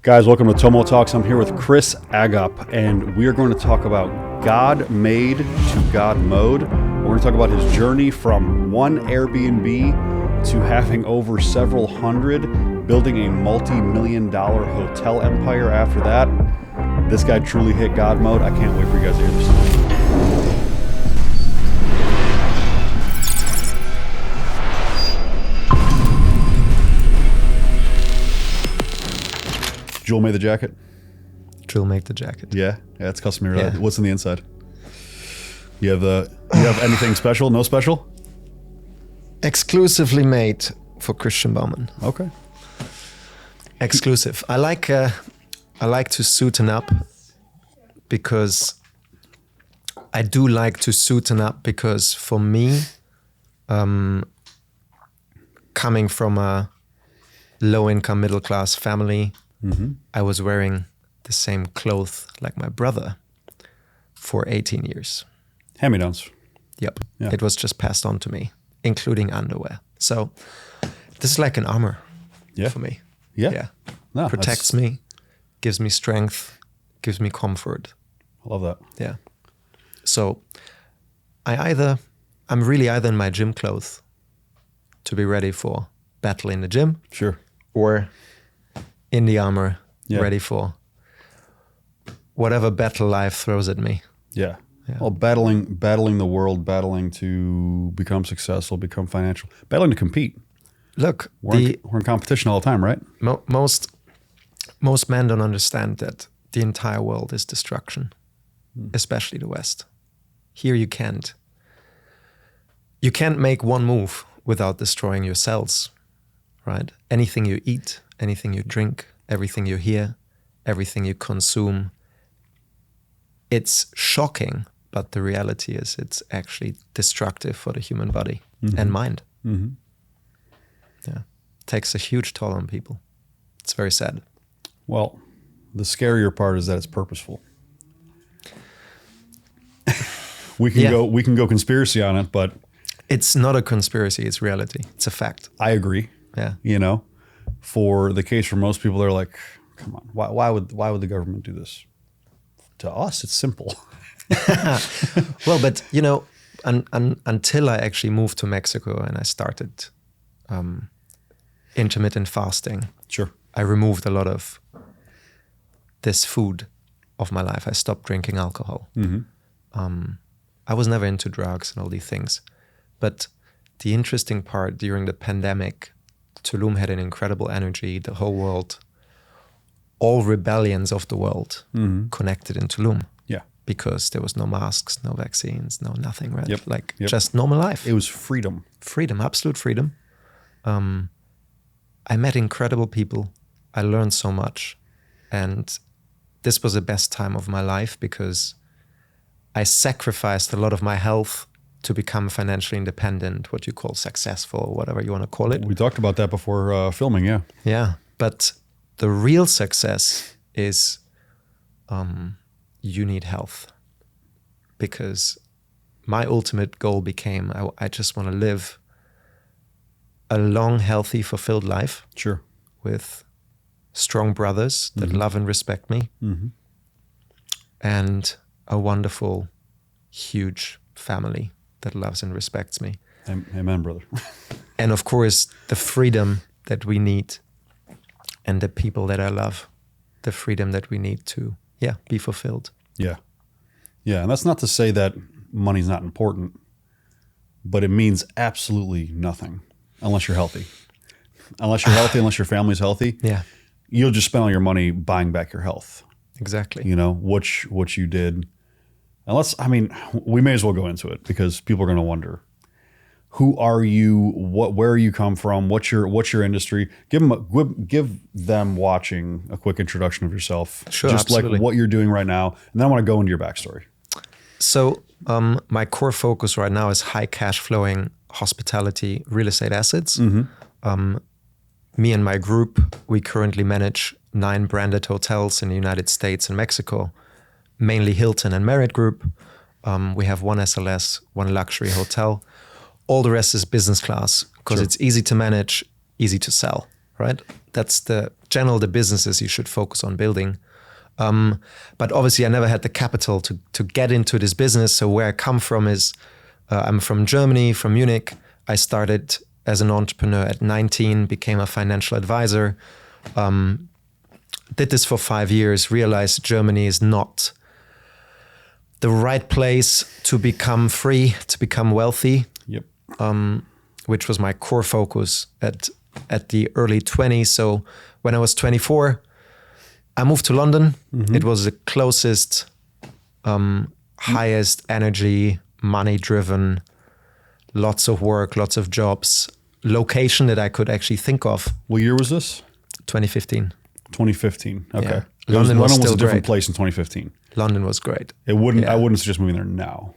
Guys, welcome to Tomo Talks. I'm here with Chris Agohp, and we are going to talk about God made to God mode. We're going to talk about his journey from one Airbnb to having over several hundred, building a multi-million-dollar hotel empire after that. This guy truly hit God mode. I can't wait for you guys to hear this. Jewel made the jacket? Jewel make the jacket. Yeah, it's customary. Yeah. What's on the inside? You have anything special? No special? Exclusively made for Christian Baumann. Okay. Exclusive. I like to suiten up because I do like to suiten up because for me, coming from a low-income, middle-class family, I was wearing the same clothes like my brother for 18 years. Hand-me-downs. Yep. Yeah. It was just passed on to me, including underwear. So this is like an armor for me. Yeah. Yeah. No, Protects me, gives me strength, gives me comfort. I love that. Yeah. So I'm really either in my gym clothes to be ready for battle in the gym. Sure. Or in the armor, Yeah. ready for whatever battle life throws at me. Yeah. Yeah. Well, battling the world, battling to become successful, become financial, battling to compete. Look, We're in competition all the time, right? most men don't understand that the entire world is destruction, especially the West. Here you can't make one move without destroying your cells, right? Anything you eat, anything you drink, everything you hear, everything you consume, it's shocking, but the reality is it's actually destructive for the human body and mind. Mm-hmm. Yeah, takes a huge toll on people. It's very sad. Well, the scarier part is that it's purposeful. We can go conspiracy on it, but it's not a conspiracy, it's reality. It's a fact. I agree. Yeah. You know, for the case for most people, they're like, come on, why would the government do this? To us, it's simple. Well, but you know, until I actually moved to Mexico and I started intermittent fasting, Sure. I removed a lot of this food of my life. I stopped drinking alcohol. I was never into drugs and all these things. But the interesting part, during the pandemic, Tulum had an incredible energy. The whole world, all rebellions of the world connected in Tulum. Yeah. Because there was no masks, no vaccines, no nothing, right? Yep. Like Yep. just normal life. It was freedom. Freedom, absolute freedom. I met incredible people. I learned so much. And this was the best time of my life because I sacrificed a lot of my health to become financially independent, what you call successful, whatever you want to call it. We talked about that before filming, yeah. Yeah, but the real success is you need health. Because my ultimate goal became I just want to live a long, healthy, fulfilled life. Sure. With strong brothers that love and respect me. And a wonderful, huge family that loves and respects me. Amen, brother. And of course, the freedom that we need and the people that I love, the freedom that we need to, be fulfilled. Yeah. Yeah, and that's not to say that money's not important, but it means absolutely nothing unless you're healthy. Unless you're healthy, unless your family's healthy, you'll just spend all your money buying back your health. Exactly. You know, what you did. We may as well go into it because people are going to wonder, who are you? Where you come from? What's your industry? Give them watching a quick introduction of yourself. Sure, just absolutely. like what you're doing right now. And then I want to go into your backstory. So my core focus right now is high cash flowing hospitality real estate assets. Me and my group, we currently manage 9 branded hotels in the United States and Mexico, mainly Hilton and Marriott Group. We have 1 SLS, 1 luxury hotel. All the rest is business class because it's easy to manage, easy to sell, right? That's the businesses you should focus on building. But obviously I never had the capital to get into this business. So where I come from is, I'm from Germany, from Munich. I started as an entrepreneur at 19, became a financial advisor, did this for 5 years, realized Germany is not the right place to become free, to become wealthy. Yep. Which was my core focus at the early 20s. So when I was 24, I moved to London. Mm-hmm. It was the closest, highest energy, money-driven, lots of work, lots of jobs, location that I could actually think of. What year was this? 2015. 2015. Okay. Yeah. London was still a different great. place in 2015. London was great. I wouldn't suggest moving there now.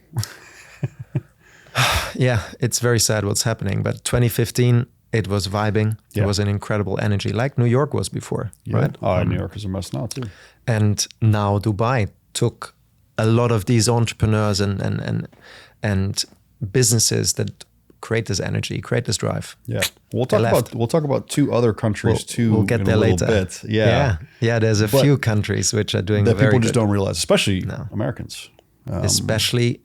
Yeah, it's very sad what's happening. But 2015, it was vibing. Yeah. It was an incredible energy, like New York was before, right? Oh, New York is a mess now too. And now Dubai took a lot of these entrepreneurs and businesses that create this energy, create this drive. Yeah, we'll talk about 2 other countries too. We'll get there later. Bit. Yeah. There's a few countries which are doing that very people just good. don't realize, especially Americans. Especially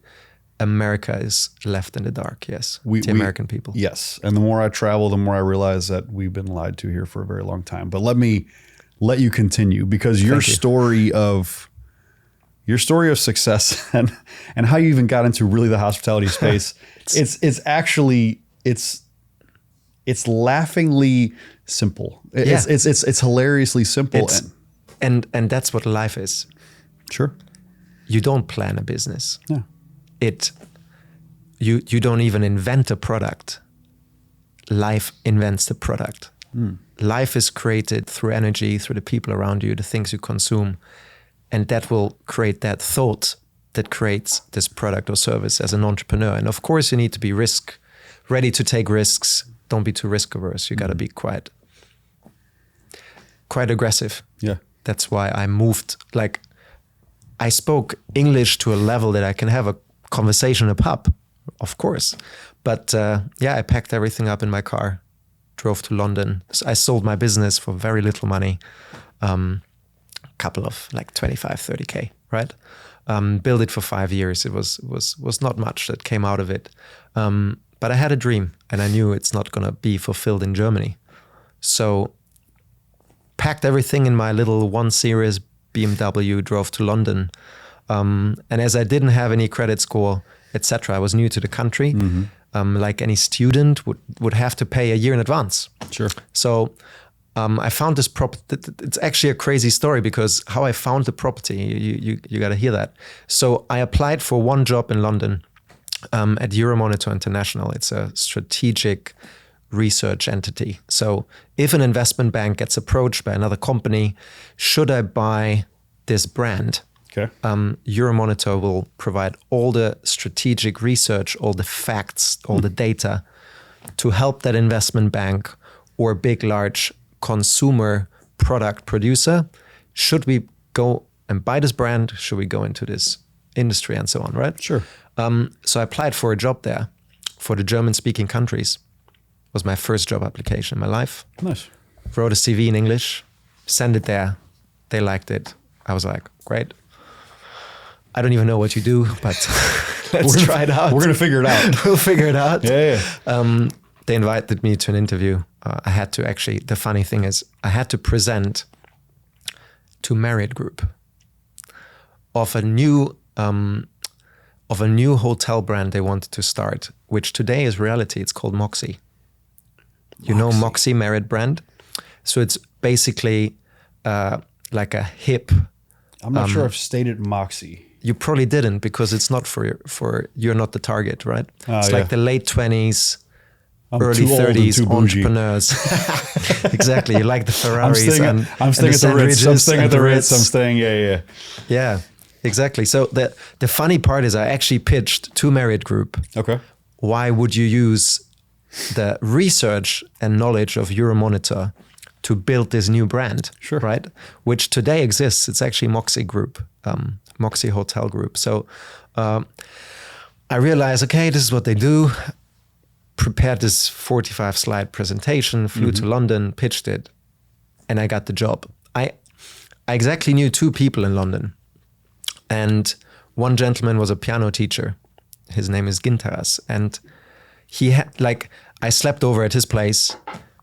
America is left in the dark. Yes, the American people. Yes, and the more I travel, the more I realize that we've been lied to here for a very long time. But let you continue, because your story of success and how you even got into really the hospitality space, it's laughingly simple. It's hilariously simple. And that's what life is. Sure. You don't plan a business. Yeah. You don't even invent a product. Life invents the product. Life is created through energy, through the people around you, the things you consume. And that will create that thought that creates this product or service as an entrepreneur. And of course, you need to be ready to take risks. Don't be too risk averse. You got to be quite aggressive. Yeah. That's why I moved. Like, I spoke English to a level that I can have a conversation in a pub, of course. But I packed everything up in my car, drove to London. So I sold my business for very little money. Couple of like 25, 30K, right? Built it for 5 years. It was not much that came out of it. But I had a dream and I knew it's not gonna be fulfilled in Germany. So packed everything in my little 1 Series BMW, drove to London. And as I didn't have any credit score, etc., I was new to the country. Mm-hmm. Like any student would have to pay a year in advance. Sure. So I found this property. It's actually a crazy story, because how I found the property, you got to hear that. So I applied for one job in London at Euromonitor International. It's a strategic research entity. So if an investment bank gets approached by another company, should I buy this brand? Okay. Euromonitor will provide all the strategic research, all the facts, all the data to help that investment bank or big, large consumer product producer. Should we go and buy this brand? Should we go into this industry and so on, right? Sure. So I applied for a job there for the German-speaking countries. It was my first job application in my life. Nice. Wrote a CV in English, sent it there. They liked it. I was like, great. I don't even know what you do, but let's try it out. We're going to figure it out. We'll figure it out. Yeah. They invited me to an interview. I had to actually, the funny thing is, I had to present to Marriott Group of a new hotel brand they wanted to start, which today is reality. It's called Moxie. You know Moxie, Marriott brand? So it's basically like a hip. I'm not sure I've stated Moxie. You probably didn't, because it's not for you're not the target, right? It's like the late 20s, early 30s entrepreneurs. Exactly. You like the Ferraris. I'm staying at the Ritz. I'm staying at the Ritz. I'm staying, Yeah, exactly. So the funny part is I actually pitched to Marriott Group. Okay. Why would you use the research and knowledge of Euromonitor to build this new brand? Sure. Right? Which today exists. It's actually Moxie Group, Moxie Hotel Group. So I realized, okay, this is what they do. prepared this 45-slide presentation, flew to London, pitched it, and I got the job. I exactly knew 2 people in London. And one gentleman was a piano teacher. His name is Gintaras. And he had, I slept over at his place,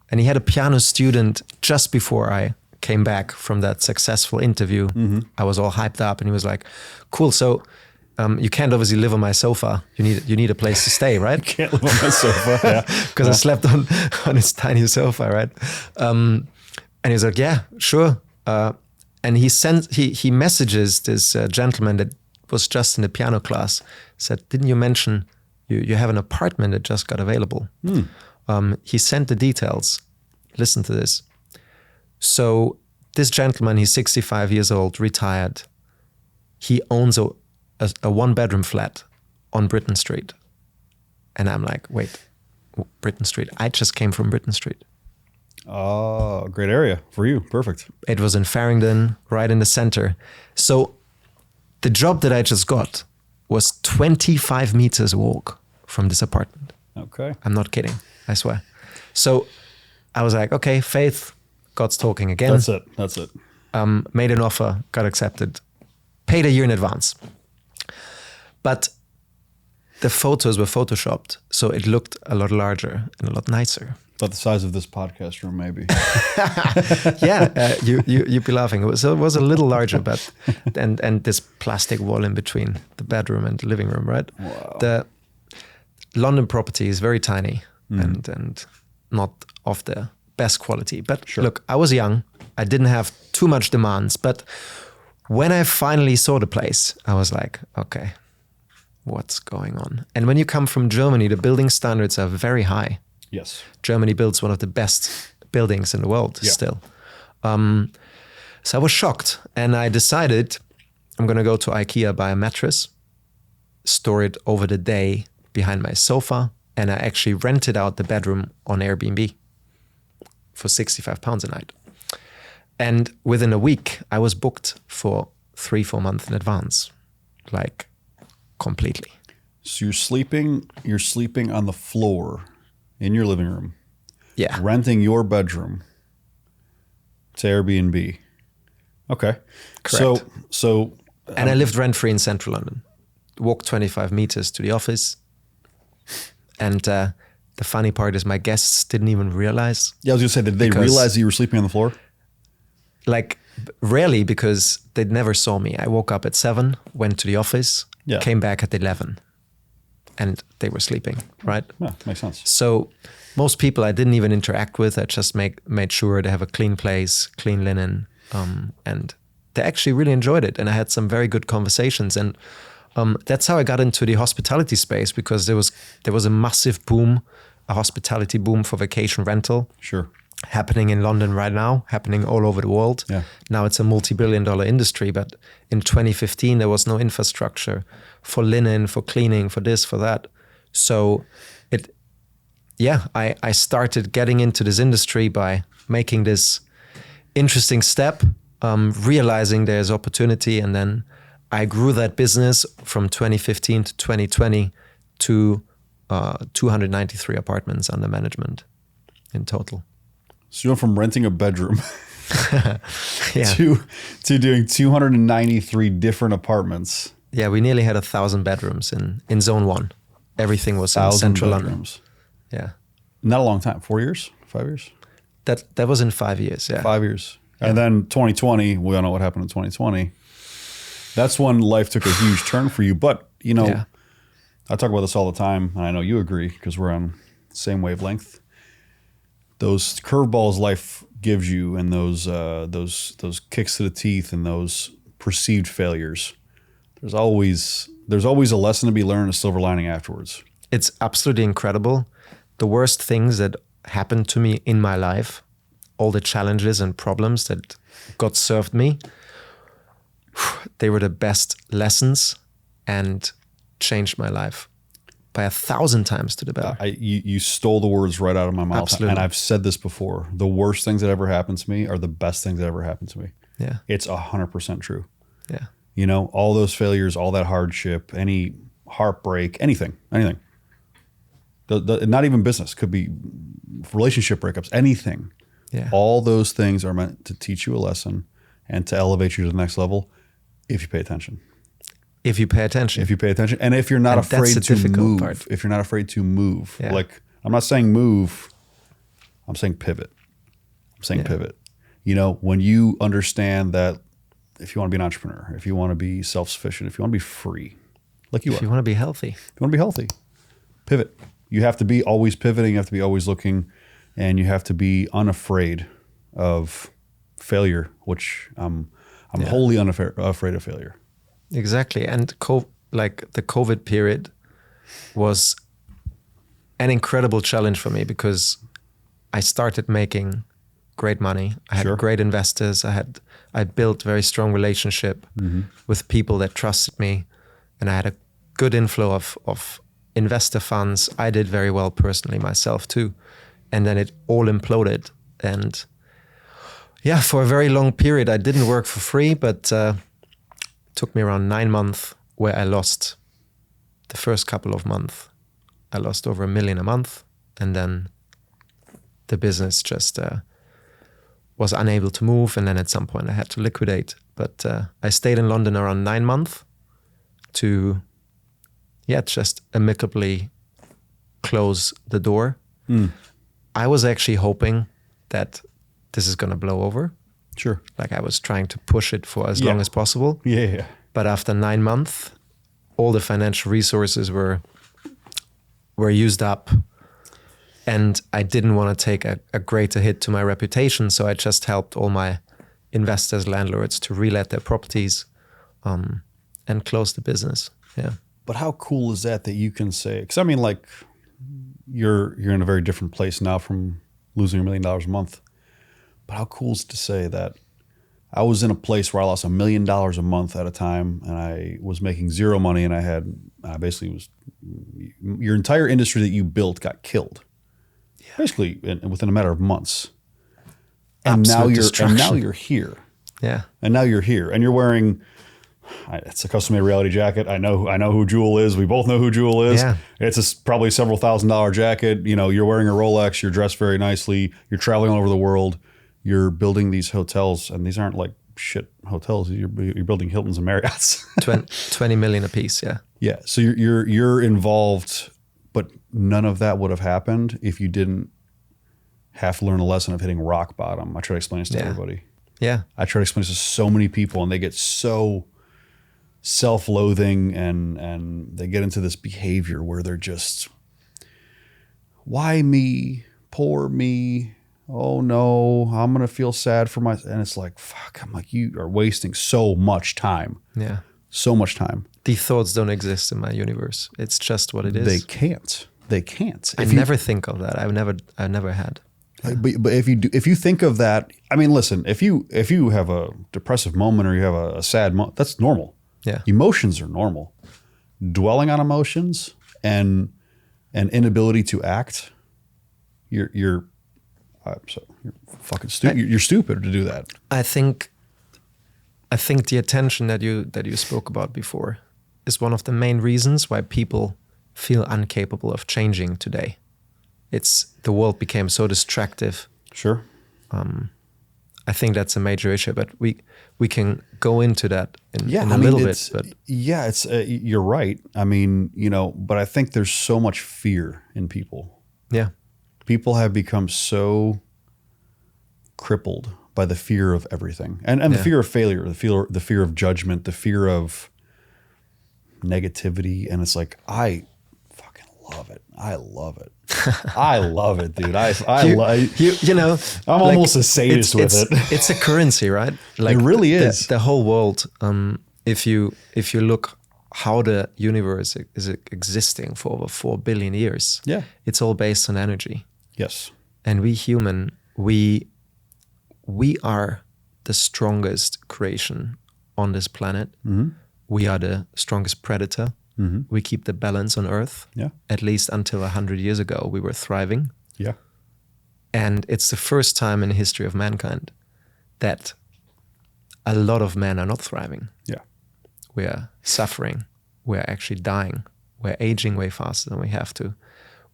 and he had a piano student just before I came back from that successful interview. I was all hyped up, and he was like, cool, so you can't obviously live on my sofa. You need a place to stay, right? Can't live on my sofa, yeah. Because I slept on his tiny sofa, right? And he was like, yeah, sure. And he messages this gentleman that was just in the piano class, said, didn't you mention you have an apartment that just got available? He sent the details. Listen to this. So this gentleman, he's 65 years old, retired. He owns a 1-bedroom flat on Britton Street. And I'm like, wait, Britton Street? I just came from Britton Street. Oh, great area for you. Perfect. It was in Farringdon, right in the center. So the job that I just got was 25 meters walk from this apartment. Okay. I'm not kidding. I swear. So I was like, okay, faith, God's talking again. That's it. Made an offer, got accepted, paid a year in advance. But the photos were photoshopped, so it looked a lot larger and a lot nicer. About the size of this podcast room, maybe. Yeah, you'd be laughing. It was a little larger, but and this plastic wall in between the bedroom and the living room, right? Wow. The London property is very tiny and not of the best quality. But sure. Look, I was young. I didn't have too much demands. But when I finally saw the place, I was like, okay, what's going on? And when you come from Germany, the building standards are very high. Yes. Germany builds one of the best buildings in the world still. So I was shocked, and I decided I'm going to go to IKEA, buy a mattress, store it over the day behind my sofa, and I actually rented out the bedroom on Airbnb for £65 a night. And within a week, I was booked for 3-4 months in advance, like completely. So you're sleeping on the floor in your living room. Yeah. Renting your bedroom to Airbnb. Okay. Correct. So and I lived rent-free in central London. Walked 25 meters to the office. And the funny part is my guests didn't even realize. Yeah, I was going to say, did they realize that you were sleeping on the floor? Like, rarely, because they never saw me. I woke up at 7, went to the office, came back at 11. And they were sleeping, right? Yeah, makes sense. So most people I didn't even interact with. I just made sure they have a clean place, clean linen. And they actually really enjoyed it. And I had some very good conversations. And that's how I got into the hospitality space, because there was a massive boom, a hospitality boom for vacation rental. Sure. Happening in London right now, happening all over the world. Yeah. Now it's a multi-billion-dollar industry, but in 2015 there was no infrastructure for linen, for cleaning, for this, for that. So I started getting into this industry by making this interesting step, realizing there's opportunity, and then I grew that business from 2015 to 2020 to 293 apartments under management in total. So you went from renting a bedroom to doing 293 different apartments. Yeah, we nearly had 1,000 bedrooms in Zone 1. Everything was in central bedrooms. London. Yeah. Not a long time. 4 years? 5 years? That was in 5 years, yeah. 5 years. Yeah. And then 2020, we all know what happened in 2020. That's when life took a huge turn for you. But, I talk about this all the time, and I know you agree because we're on the same wavelength. Those curveballs life gives you, and those kicks to the teeth, and those perceived failures. There's always a lesson to be learned, a silver lining afterwards. It's absolutely incredible. The worst things that happened to me in my life, all the challenges and problems that God served me, they were the best lessons and changed my life by 1,000 times to the better. You stole the words right out of my mouth. Absolutely. And I've said this before. The worst things that ever happened to me are the best things that ever happened to me. Yeah. It's 100% true. Yeah. All those failures, all that hardship, any heartbreak, anything. Not even business, could be relationship breakups, anything. Yeah. All those things are meant to teach you a lesson and to elevate you to the next level if you pay attention. If you pay attention. If you pay attention. And if you're not afraid to move. Part. If you're not afraid to move. Yeah. Like, I'm not saying move. I'm saying pivot. Pivot. You know, when you understand that if you want to be an entrepreneur, if you want to be self-sufficient, if you want to be free, like you are. If you want to be healthy. If you want to be healthy, pivot. You have to be always pivoting. You have to be always looking. And you have to be unafraid of failure, which I'm wholly afraid of failure. Exactly. And the COVID period was an incredible challenge for me because I started making great money. I had great investors. I built very strong relationship with people that trusted me, and I had a good inflow of investor funds. I did very well personally myself too. And then it all imploded. And yeah, for a very long period, I didn't work for free, but it took me around 9 months where I lost the first couple of months. I lost over $1 million a month. And then the business just was unable to move. And then at some point I had to liquidate. But I stayed in London around 9 months to, just amicably close the door. I was actually hoping that this is going to blow over. Sure. Like I was trying to push it for as long as possible. Yeah. But after 9 months, all the financial resources were used up. And I didn't want to take a greater hit to my reputation. So I just helped all my investors, landlords to relet their properties and close the business. Yeah. But how cool is that you can say, because I mean, like, you're in a very different place now from losing $1 million a month. But how cool is it to say that I was in a place where I lost $1 million a month at a time, and I was making zero money, and your entire industry that you built got killed, basically within a matter of months. And now you're here. Yeah. And now you're here, and you're wearing. It's a custom-made reality jacket. I know who Jewel is. We both know who Jewel is. Yeah. It's probably several $1,000 jacket. You know, you're wearing a Rolex. You're dressed very nicely. You're traveling all over the world. You're building these hotels, and these aren't like shit hotels. You're building Hiltons and Marriotts. 20 million a piece. Yeah. Yeah. So you're involved, but none of that would have happened if you didn't have to learn a lesson of hitting rock bottom. I try to explain this to everybody. Yeah. I try to explain this to so many people, and they get so self-loathing and they get into this behavior where they're just, why me? Poor me. Oh no, I'm going to feel sad for myself. And it's like, fuck, I'm like, you are wasting so much time. Yeah. So much time. The thoughts don't exist in my universe. It's just what it is. They can't. I never think of that. I never had. But if you think of that, I mean, listen, if you have a depressive moment or you have a sad moment, that's normal. Yeah. Emotions are normal. Dwelling on emotions and inability to act, you're fucking stupid. You're stupid to do that. I think the attention that you spoke about before is one of the main reasons why people feel incapable of changing today. The world became so distractive. Sure. I think that's a major issue, but we can go into that in a little bit. But yeah, it's you're right. I mean, but I think there's so much fear in people. Yeah, people have become so crippled by the fear of everything, and the fear of failure, the fear of judgment, the fear of negativity, and it's like I fucking love it. I love it. I love it, dude. I'm almost a sadist with it. It's a currency, right? Like it really is. The whole world. If you look how the universe is existing for over 4 billion years, it's all based on energy. Yes. And we human, we are the strongest creation on this planet. Mm-hmm. We are the strongest predator. Mm-hmm. We keep the balance on Earth. Yeah. At least until 100 years ago, we were thriving. Yeah. And it's the first time in the history of mankind that a lot of men are not thriving. Yeah. We are suffering. We're actually dying. We're aging way faster than we have to.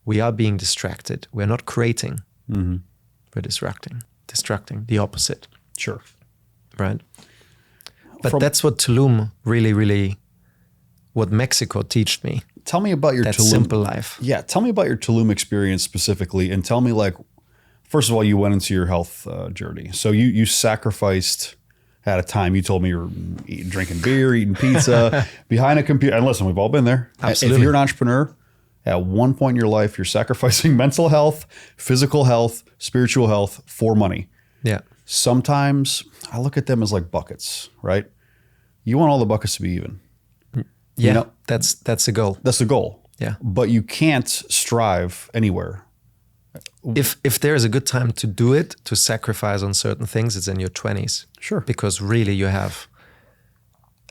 we are being distracted. We're not creating. We're distracting, the opposite. Sure. Right? But that's what Tulum really, what Mexico taught me. Tell me about your that Tulum. simple life. Yeah. Tell me about your Tulum experience specifically, and tell me, like, first of all, you went into your health journey. So you sacrificed at a time. You told me you were drinking beer, eating pizza, behind a computer. And listen, we've all been there. Absolutely. If you're an entrepreneur, at one point in your life, you're sacrificing mental health, physical health, spiritual health for money. Yeah. Sometimes I look at them as like buckets, right? You want all the buckets to be even. Yeah, you know, that's the goal. That's the goal. Yeah. But you can't strive anywhere. If there is a good time to do it, to sacrifice on certain things, it's in your 20s. Sure. Because really you have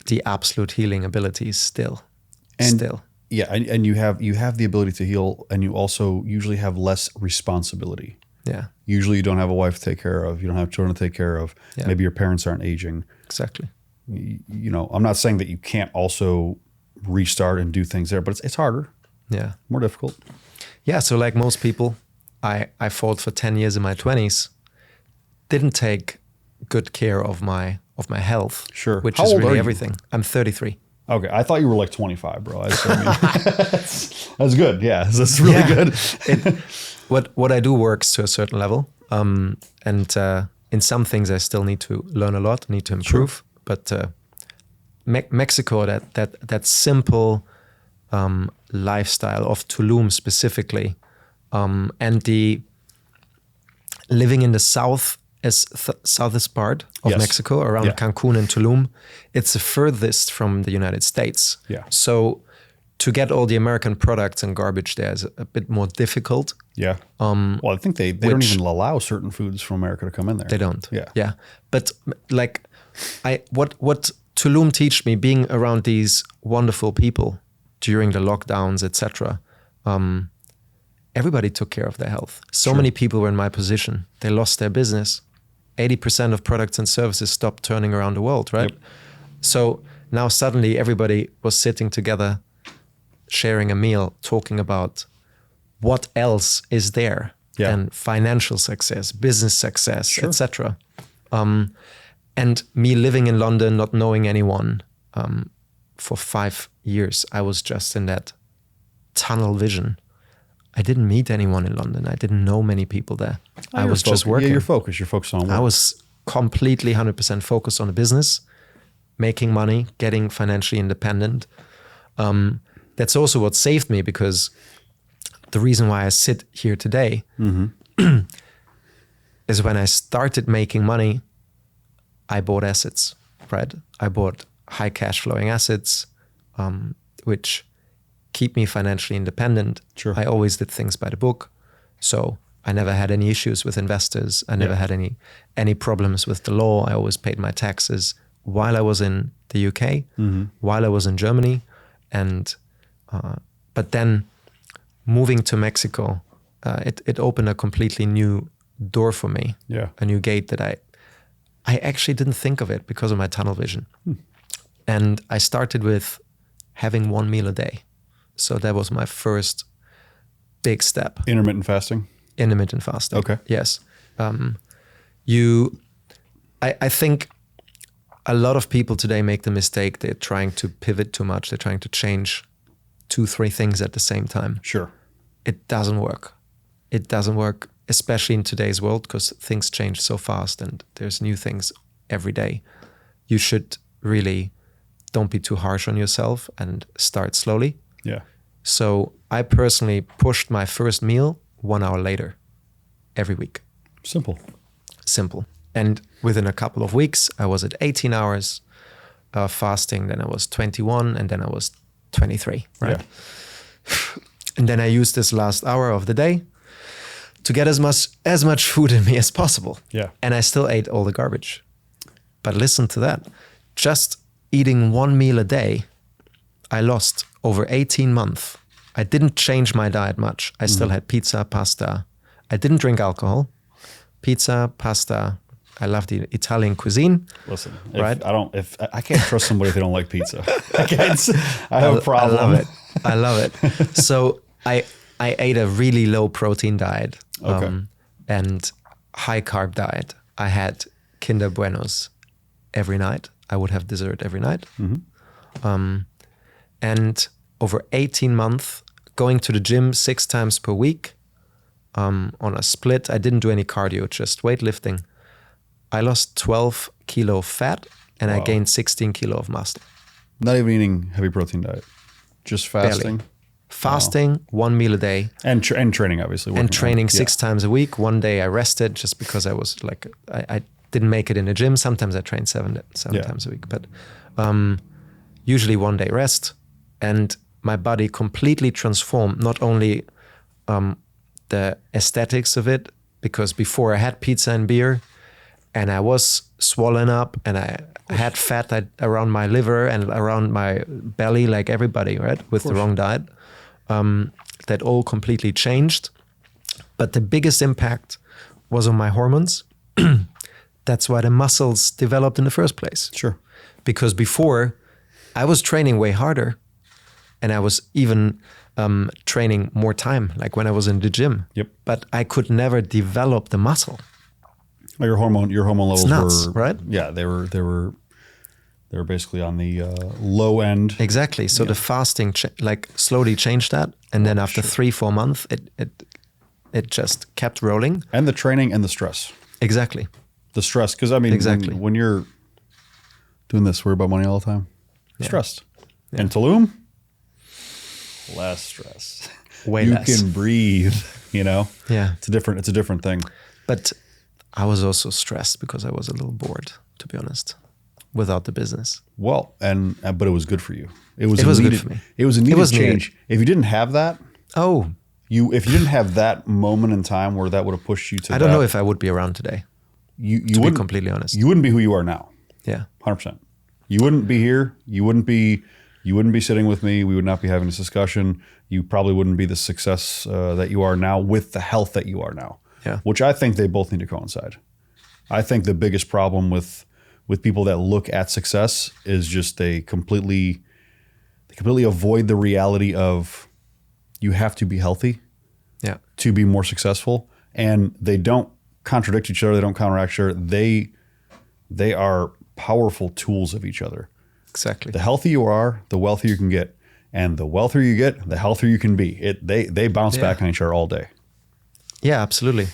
the absolute healing abilities still. Yeah, and you have the ability to heal, and you also usually have less responsibility. Yeah. Usually you don't have a wife to take care of. You don't have children to take care of. Yeah. Maybe your parents aren't aging. Exactly. You know, I'm not saying that you can't also restart and do things there, but it's harder. Yeah. More difficult. Yeah. So like most people, I fought for 10 years in my 20s, didn't take good care of my health. Sure. Which How is old are really you? everything. I'm 33. Okay. I thought you were like 25, bro. That's good. Yeah. That's really good. What I do works to a certain level. And in some things I still need to learn a lot, need to improve. Sure. But Mexico, that simple lifestyle of Tulum specifically, and the living in the southest part of Yes. Mexico, around Yeah. Cancun and Tulum, it's the furthest from the United States. Yeah. So to get all the American products and garbage there is a bit more difficult. Yeah. Well, I think they don't which- even allow certain foods from America to come in there. They don't. Yeah. Yeah. But like what Tulum taught me, being around these wonderful people during the lockdowns, etc. Everybody took care of their health. So many people were in my position. They lost their business. 80% of products and services stopped turning around the world, right? Yep. So now suddenly everybody was sitting together, sharing a meal, talking about what else is there, Yeah. and financial success, business success, Sure. etc. And me living in London, not knowing anyone, for 5 years, I was just in that tunnel vision. I didn't meet anyone in London. I didn't know many people there. I was just working. Yeah, you're focused on work. I was completely 100% focused on the business, making money, getting financially independent. That's also what saved me, because the reason why I sit here today is when I started making money, I bought assets, right? I bought high cash flowing assets, which keep me financially independent. Sure. I always did things by the book. So I never had any issues with investors. I never had any problems with the law. I always paid my taxes while I was in the UK, while I was in Germany. And but then moving to Mexico, it opened a completely new door for me. Yeah. A new gate that I actually didn't think of it because of my tunnel vision. And I started with having one meal a day. So that was my first big step. Intermittent fasting? Intermittent fasting. Okay. Yes. I think a lot of people today make the mistake. They're trying to pivot too much. They're trying to change 2-3 things at the same time. Sure. It doesn't work. It doesn't work, especially in today's world, because things change so fast and there's new things every day. You should really don't be too harsh on yourself and start slowly. Yeah. So I personally pushed my first meal 1 hour later every week. Simple. And within a couple of weeks, I was at 18 hours fasting. Then I was 21, and then I was 23, right? Yeah. And then I used this last hour of the day to get as much food in me as possible. Yeah. And I still ate all the garbage. But listen to that. Just eating one meal a day, I lost over 18 months. I didn't change my diet much. I still had pizza, pasta. I didn't drink alcohol. Pizza, pasta. I love the Italian cuisine. Listen, right? I can't trust somebody if they don't like pizza. I have a problem. I love it. So I ate a really low protein diet Okay. and high carb diet. I had Kinder Buenos every night. I would have dessert every night. And over 18 months, going to the gym 6 times per week on a split. I didn't do any cardio, just weightlifting. I lost 12 kilo fat and I Wow. gained 16 kilo of muscle. Not even eating heavy protein diet, just fasting. Barely. Fasting, 1 meal a day. And training, obviously. And working training out. 6 times a week. One day I rested just because I was like, I didn't make it in the gym. Sometimes I trained seven times a week, but usually one day rest. And my body completely transformed, not only the aesthetics of it, because before I had pizza and beer and I was swollen up and I had fat around my liver and around my belly like everybody, right? With the wrong diet. That all completely changed. But the biggest impact was on my hormones. That's why the muscles developed in the first place. Sure. Because before I was training way harder and I was even training more time, like when I was in the gym. Yep. But I could never develop the muscle. Well, your hormone levels nuts, were right? Yeah, they were basically on the low end. Exactly. So the fasting slowly changed that, and then after 3-4 months, it just kept rolling. And the training and the stress. Exactly. The stress, because I mean, Exactly. when you're doing this, worry about money all the time. Yeah. Stressed. In Tulum, less stress. Way you less. can breathe. You know. Yeah. It's a different thing. But I was also stressed because I was a little bored, to be honest, without the business. Well, but it was good for you. It was good for me. It was a needed was change. If you didn't have that, if you didn't have that moment in time where that would have pushed you to, I don't know if I would be around today. You to be wouldn't, completely honest. you wouldn't be who you are now. Yeah. 100%. You wouldn't be here. You wouldn't be sitting with me. We would not be having this discussion. You probably wouldn't be the success that you are now with the health that you are now. Yeah. Which I think they both need to coincide. I think the biggest problem with people that look at success is just they completely avoid the reality of you have to be healthy to be more successful, and they don't contradict each other. They don't counteract each other. They are powerful tools of each other. Exactly. The healthier you are, the wealthier you can get, and the wealthier you get, the healthier you can be. They bounce back on each other all day. Yeah, absolutely.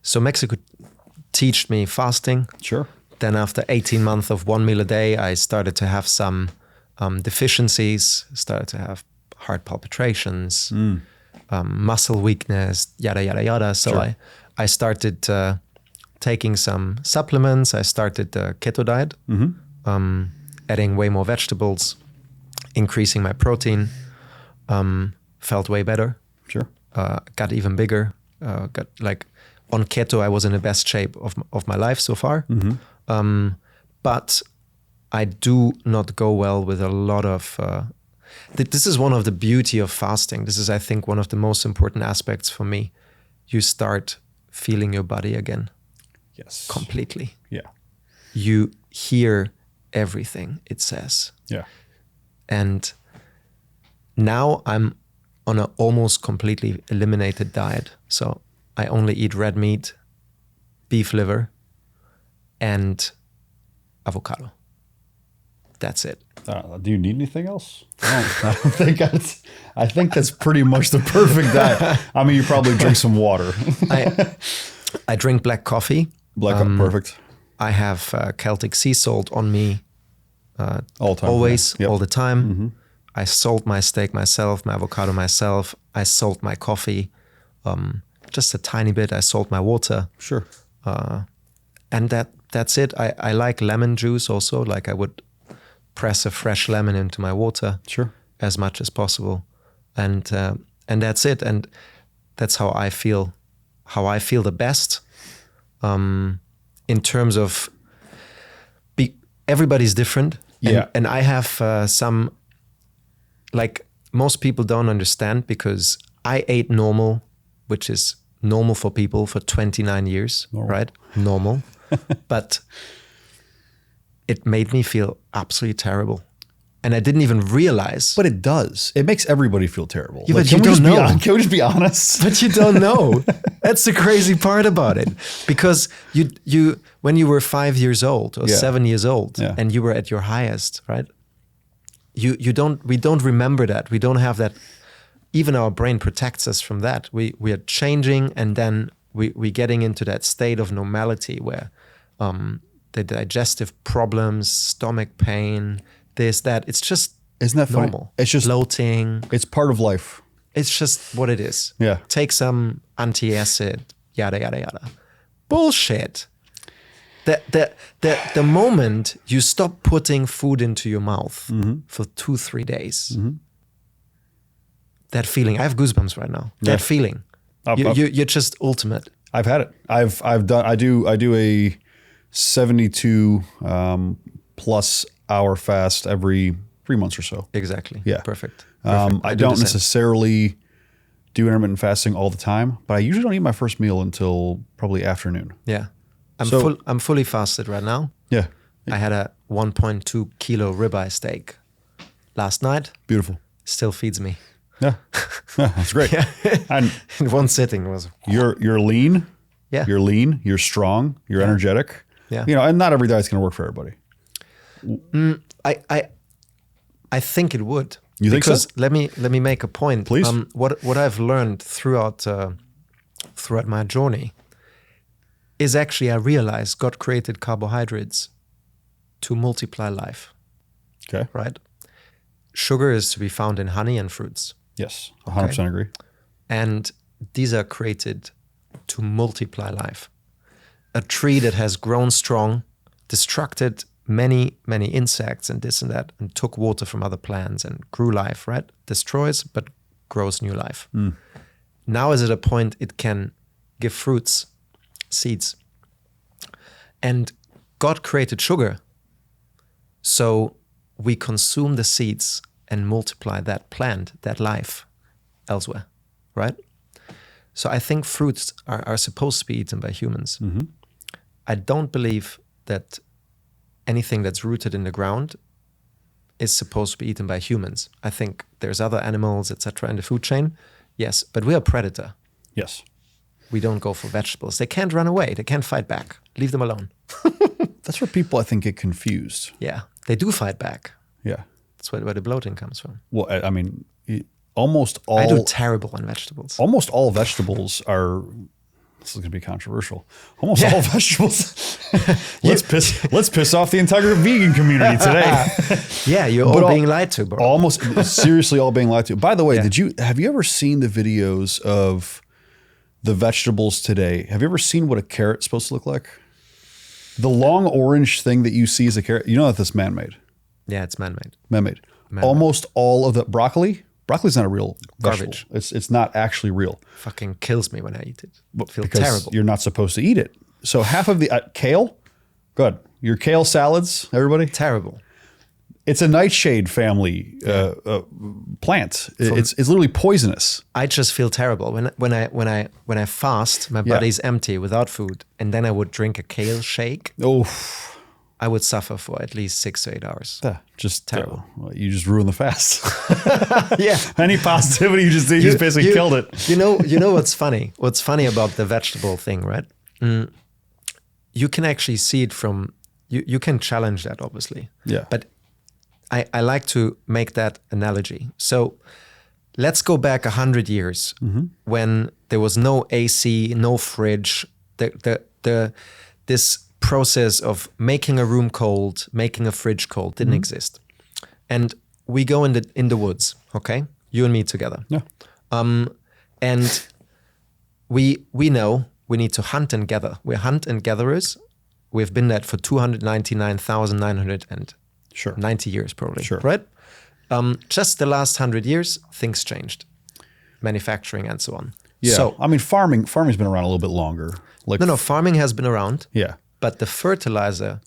So Mexico taught me fasting. Sure. Then after 18 months of 1 meal a day, I started to have some deficiencies, started to have heart palpitations, muscle weakness, yada, yada, yada. So Sure. I started taking some supplements. I started the keto diet, adding way more vegetables, increasing my protein, felt way better. Sure. Got even bigger. On keto, I was in the best shape of my life so far. But I do not go well with a lot of... this is one of the beauty of fasting. This is, I think, one of the most important aspects for me. You start feeling your body again. Yes. Completely. Yeah. You hear everything it says. Yeah. And now I'm on an almost completely eliminated diet. So I only eat red meat, beef liver, and avocado. That's it. Do you need anything else? I don't think I think that's pretty much the perfect diet. I mean, you probably drink some water. I drink black coffee. Perfect. I have Celtic sea salt on me All the time. always, Yeah. Yep. all the time. I salt my steak myself, my avocado myself. I salt my coffee, just a tiny bit. I salt my water. Sure. And that's it. I like lemon juice also. Like I would press a fresh lemon into my water. Sure. As much as possible. And that's it. And that's how I feel the best. In terms of everybody's different. And I have some, like most people don't understand, because I ate normal, which is normal for people, for 29 years, right? Normal. But it made me feel absolutely terrible. And I didn't even realize. But it does. It makes everybody feel terrible. Yeah, but you don't know. Can we just be honest? But you don't know. That's the crazy part about it. Because you when you were 5 years old or 7 years old and you were at your highest, right? We don't remember that. We don't have that. Even our brain protects us from that. We are changing, and then we getting into that state of normality where the digestive problems, stomach pain, this, that, it's just isn't that normal. Funny? It's just bloating. It's part of life. It's just what it is. Yeah. Take some antacid, yada yada yada. Bullshit. The moment you stop putting food into your mouth for 2-3 days, that feeling, I have goosebumps right now. Yeah. That feeling, you're just ultimate. I've had it. I do a 72 plus hour fast every 3 months or so. Exactly. Yeah. Perfect. I don't necessarily do intermittent fasting all the time, but I usually don't eat my first meal until probably afternoon. Yeah. I'm fully fasted right now. Yeah. I had a 1.2 kilo ribeye steak last night. Beautiful. Still feeds me. Yeah. That's great. And in one sitting was. You're lean. Yeah. You're lean. You're strong. You're energetic. Yeah. And not every diet's going to work for everybody. I think it would. You think so? Because let me make a point. Please. What I've learned throughout my journey is actually I realized God created carbohydrates to multiply life. Okay. Right? Sugar is to be found in honey and fruits. Yes, 100% agree. And these are created to multiply life. A tree that has grown strong, destructed many, many insects and this and that, and took water from other plants and grew life, right? Destroys, but grows new life. Now is at a point it can give fruits, seeds. And God created sugar. So we consume the seeds and multiply that plant, that life elsewhere, right? So I think fruits are supposed to be eaten by humans. I don't believe that anything that's rooted in the ground is supposed to be eaten by humans. I think there's other animals, etc., in the food chain. Yes, but we are a predator. Yes. We don't go for vegetables. They can't run away. They can't fight back. Leave them alone. That's where people, I think, get confused. Yeah, they do fight back. Yeah. That's where the bloating comes from. Well, I mean, almost all... I do terrible on vegetables. Almost all vegetables are... This is going to be controversial. Almost all vegetables. Let's piss off the entire vegan community today. Yeah, you're all being lied to, bro. Almost seriously all being lied to. By the way, have you ever seen the videos of the vegetables today? Have you ever seen what a carrot's supposed to look like? The long orange thing that you see is a carrot. You know that that's man-made. Yeah, it's man-made. Man-made. Almost all of the broccoli's not a real vegetable. Garbage. It's not actually real. Fucking kills me when I eat it. I feel Because terrible. you're not supposed to eat it. So half of the kale, good. Your kale salads, everybody? Terrible. It's a nightshade family plant. It's literally poisonous. I just feel terrible when I fast. My body's empty without food, and then I would drink a kale shake. Oh, I would suffer for at least 6 to 8 hours. Just terrible. You just ruined the fast. Yeah. Any positivity you just did, you just basically killed it. You know what's funny? What's funny about the vegetable thing, right? You can actually see it from you can challenge that, obviously. Yeah. But I like to make that analogy. So let's go back 100 years when there was no AC, no fridge. This process of making a room cold, making a fridge cold didn't exist. And we go in the woods, okay? You and me together. Yeah. And we know we need to hunt and gather. We're hunt and gatherers. We've been that for 299,990 years probably, right? Just the last 100 years, things changed. Manufacturing and so on. Yeah. So, I mean, farming's been around a little bit longer. Like no, farming has been around. Yeah. But the fertilizer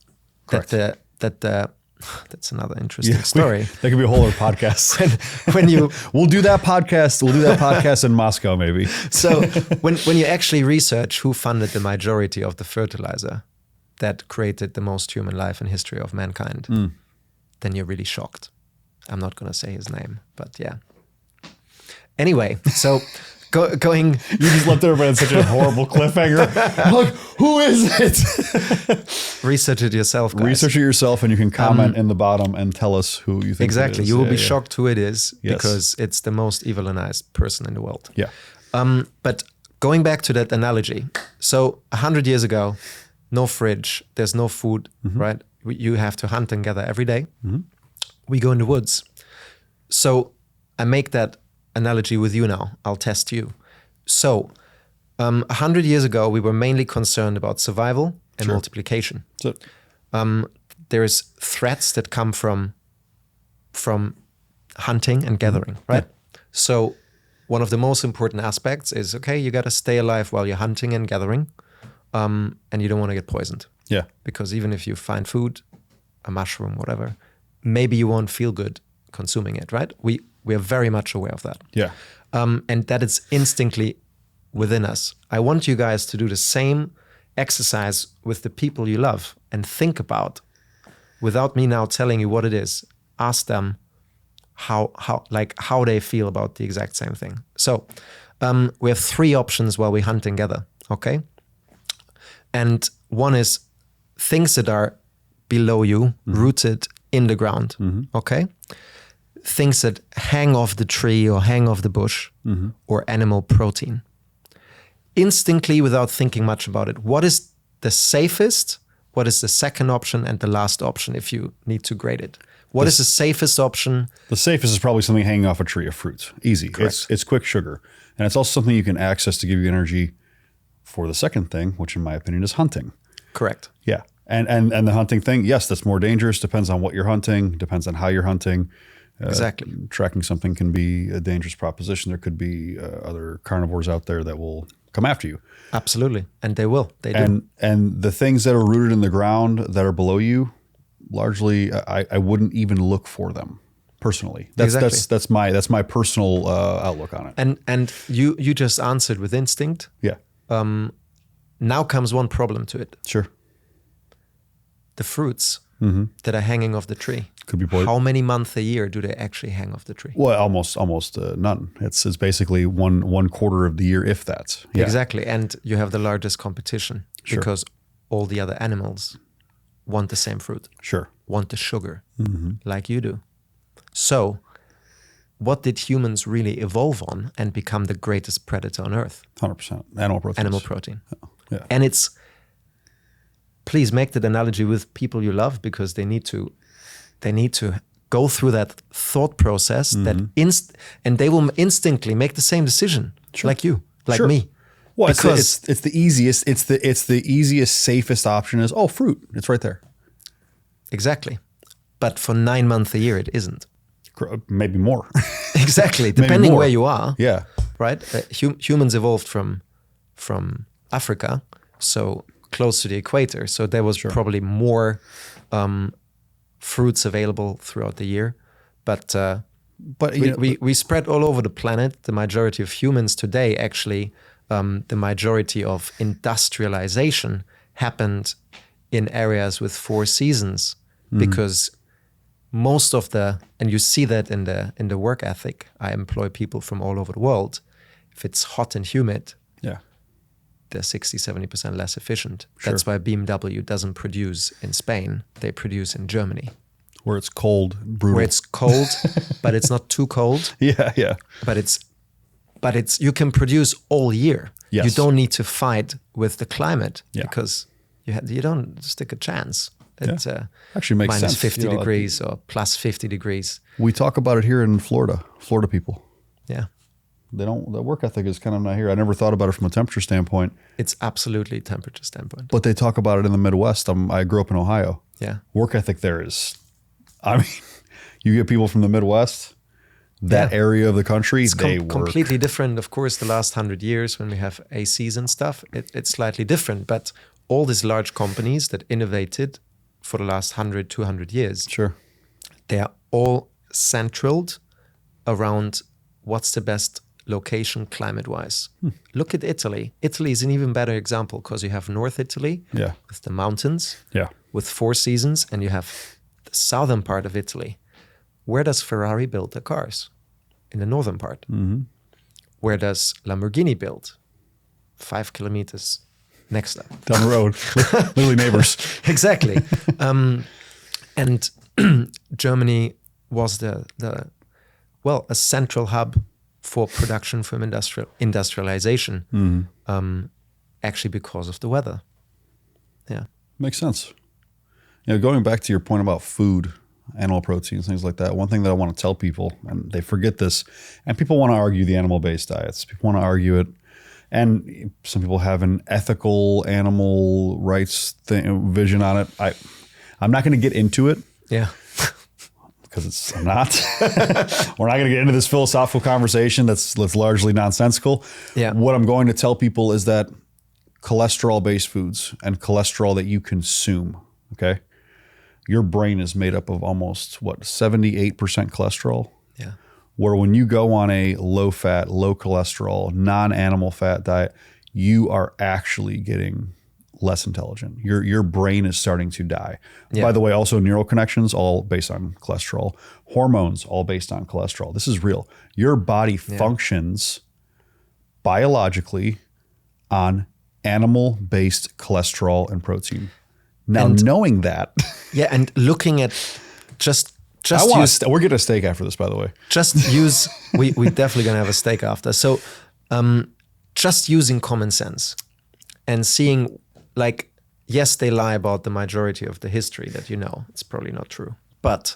Correct. that's another interesting story. That could be a whole other podcast. when you we'll do that podcast in Moscow maybe. So when you actually research who funded the majority of the fertilizer that created the most human life in history of mankind, then you're really shocked. I'm not going to say his name, but yeah. Anyway, so going... You just left everybody on such a horrible cliffhanger. Like, who is it? Research it yourself, guys. Research it yourself, and you can comment in the bottom and tell us who you think Exactly. it is. You will be shocked who it is, Yes. because it's the most evilenized person in the world. Yeah. But going back to that analogy, so 100 years ago, no fridge, there's no food, right? You have to hunt and gather every day. We go in the woods. So I make that analogy with you now. I'll test you. So 100 years ago, we were mainly concerned about survival and multiplication. So, There's threats that come from hunting and gathering, right? So one of the most important aspects is, okay, you got to stay alive while you're hunting and gathering, and you don't want to get poisoned. yeah. Because even if you find food, a mushroom, whatever, maybe you won't feel good consuming it, right? We are very much aware of that. Yeah. And that is instinctively within us. I want you guys to do the same exercise with the people you love and think about, without me now telling you what it is, ask them how they feel about the exact same thing. So we have 3 options while we hunt together, okay? And one is things that are below you, rooted in the ground, okay? Things that hang off the tree or hang off the bush, or animal protein. Instantly, without thinking much about it, what is the safest? What is the second option and the last option if you need to grade it? What is the safest option? The safest is probably something hanging off a tree of fruit. Easy. Correct. It's quick sugar. And it's also something you can access to give you energy for the second thing, which in my opinion is hunting. Correct. Yeah. And the hunting thing, yes, that's more dangerous. Depends on what you're hunting. Depends on how you're hunting. Exactly. Tracking something can be a dangerous proposition. There could be other carnivores out there that will come after you. Absolutely. And they will. They do. And the things that are rooted in the ground that are below you, largely, I wouldn't even look for them personally. That's my personal outlook on it. And you just answered with instinct. Yeah. Now comes one problem to it. Sure. The fruits that are hanging off the tree. Could be poison. How many months a year do they actually hang off the tree? Well, almost none. It's basically one quarter of the year, if that. Yeah. Exactly. And you have the largest competition because all the other animals want the same fruit. Sure. Want the sugar like you do. So what did humans really evolve on and become the greatest predator on Earth? 100%. Animal protein. Animal protein. Yeah. And it's, please make that analogy with people you love, because they need to go through that thought process and they will instinctively make the same decision like you, like me. Well, because it's the easiest. It's the easiest, safest option is fruit. It's right there. Exactly. But for 9 months a year, it isn't. Maybe more. Exactly. Depending where you are. Yeah. Right. Humans evolved from Africa, so close to the equator. So there was probably more fruits available throughout the year. But we spread all over the planet. The majority of humans today, actually, the majority of industrialization happened in areas with 4 seasons, because most of and you see that in the work ethic. I employ people from all over the world. If it's hot and humid, they're 60-70% less efficient. Sure. That's why BMW doesn't produce in Spain. They produce in Germany. Where it's cold, brutal. Where it's cold, but it's not too cold. Yeah. But it's you can produce all year. Yes. You don't need to fight with the climate because you don't stick a chance. It's actually makes minus sense. 50 degrees or plus 50 degrees. We talk about it here in Florida people. Yeah. The work ethic is kind of not here. I never thought about it from a temperature standpoint. It's absolutely temperature standpoint. But they talk about it in the Midwest. I grew up in Ohio. Yeah. Work ethic there is, you get people from the Midwest, that area of the country, it's they work. Completely different. Of course, the last 100 years when we have ACs and stuff, it's slightly different. But all these large companies that innovated for the last 100, 200 years, they are all centered around what's the best location climate-wise. Look at Italy. Italy is an even better example because you have North Italy with the mountains with 4 seasons, and you have the southern part of Italy where does Ferrari build their cars? In the northern part. Mm-hmm. Where does Lamborghini build? 5 kilometers next up. Down the road. Literally neighbors. Exactly. And Germany was a central hub for production from industrialization, actually because of the weather. Yeah. Makes sense. Going back to your point about food, animal proteins, things like that, one thing that I want to tell people, and they forget this, and people want to argue the animal-based diets. People want to argue it, and some people have an ethical animal rights vision on it. I'm not going to get into it. Yeah. Because I'm not. We're not going to get into this philosophical conversation that's largely nonsensical. Yeah. What I'm going to tell people is that cholesterol-based foods and cholesterol that you consume, okay? Your brain is made up of almost, 78% cholesterol? Yeah. Where when you go on a low-fat, low-cholesterol, non-animal fat diet, you are actually getting less intelligent. Your brain is starting to die. Yeah. By the way, also neural connections, all based on cholesterol. Hormones, all based on cholesterol. This is real. Your body functions biologically on animal-based cholesterol and protein. Now, knowing that... Yeah, and looking at just we're getting a steak after this, by the way. Just use... we're definitely going to have a steak after. So just using common sense and seeing, like, yes, they lie about the majority of the history that you know. It's probably not true. But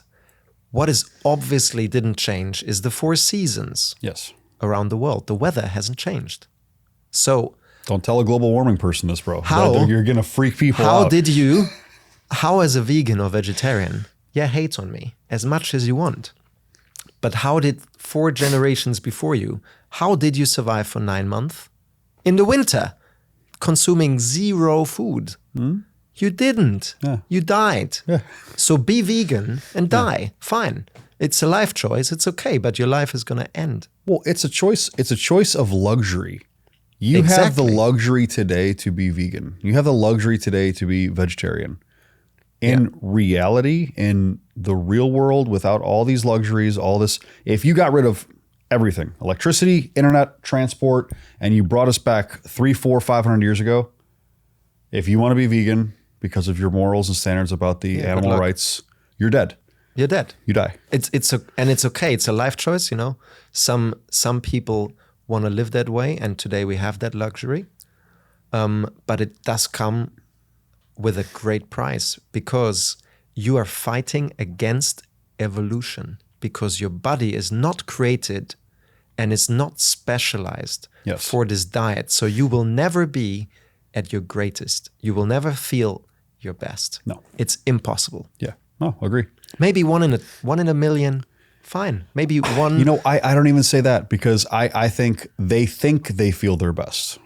what is obviously didn't change is the 4 seasons around the world. The weather hasn't changed. So... Don't tell a global warming person this, bro. You're going to freak people out. How as a vegan or vegetarian, hate on me as much as you want. But how did 4 generations before you, how did you survive for 9 months? In the winter, consuming 0 food. You didn't. Yeah. You died. Yeah. So be vegan and die. Fine. It's a life choice. It's okay, but your life is going to end. Well, it's a choice. It's a choice of luxury. You have the luxury today to be vegan. You have the luxury today to be vegetarian. In reality, in the real world, without all these luxuries, all this, if you got rid of everything, electricity, internet, transport, and you brought us back 300, 400, 500 years ago, if you want to be vegan because of your morals and standards about the animal rights, you're dead. You're dead. You die. It's okay. It's a life choice, you know. Some people want to live that way, and today we have that luxury. But it does come with a great price, because you are fighting against evolution, because your body is not created and is not specialized for this diet. So you will never be at your greatest. You will never feel your best. No. It's impossible. Yeah. No, agree. Maybe one in a million. Fine. Maybe one. You know, I don't even say that, because I think they feel their best.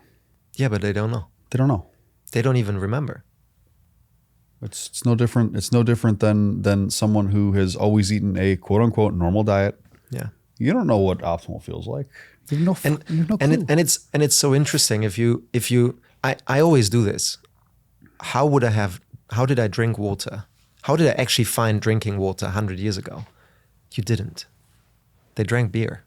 Yeah, but they don't know. They don't know. They don't even remember. It's no different. It's no different than someone who has always eaten a quote unquote normal diet. Yeah. You don't know what optimal feels like. You have no clue. And it's so interesting. I always do this. How did I drink water? How did I actually find drinking water 100 years ago? You didn't. They drank beer.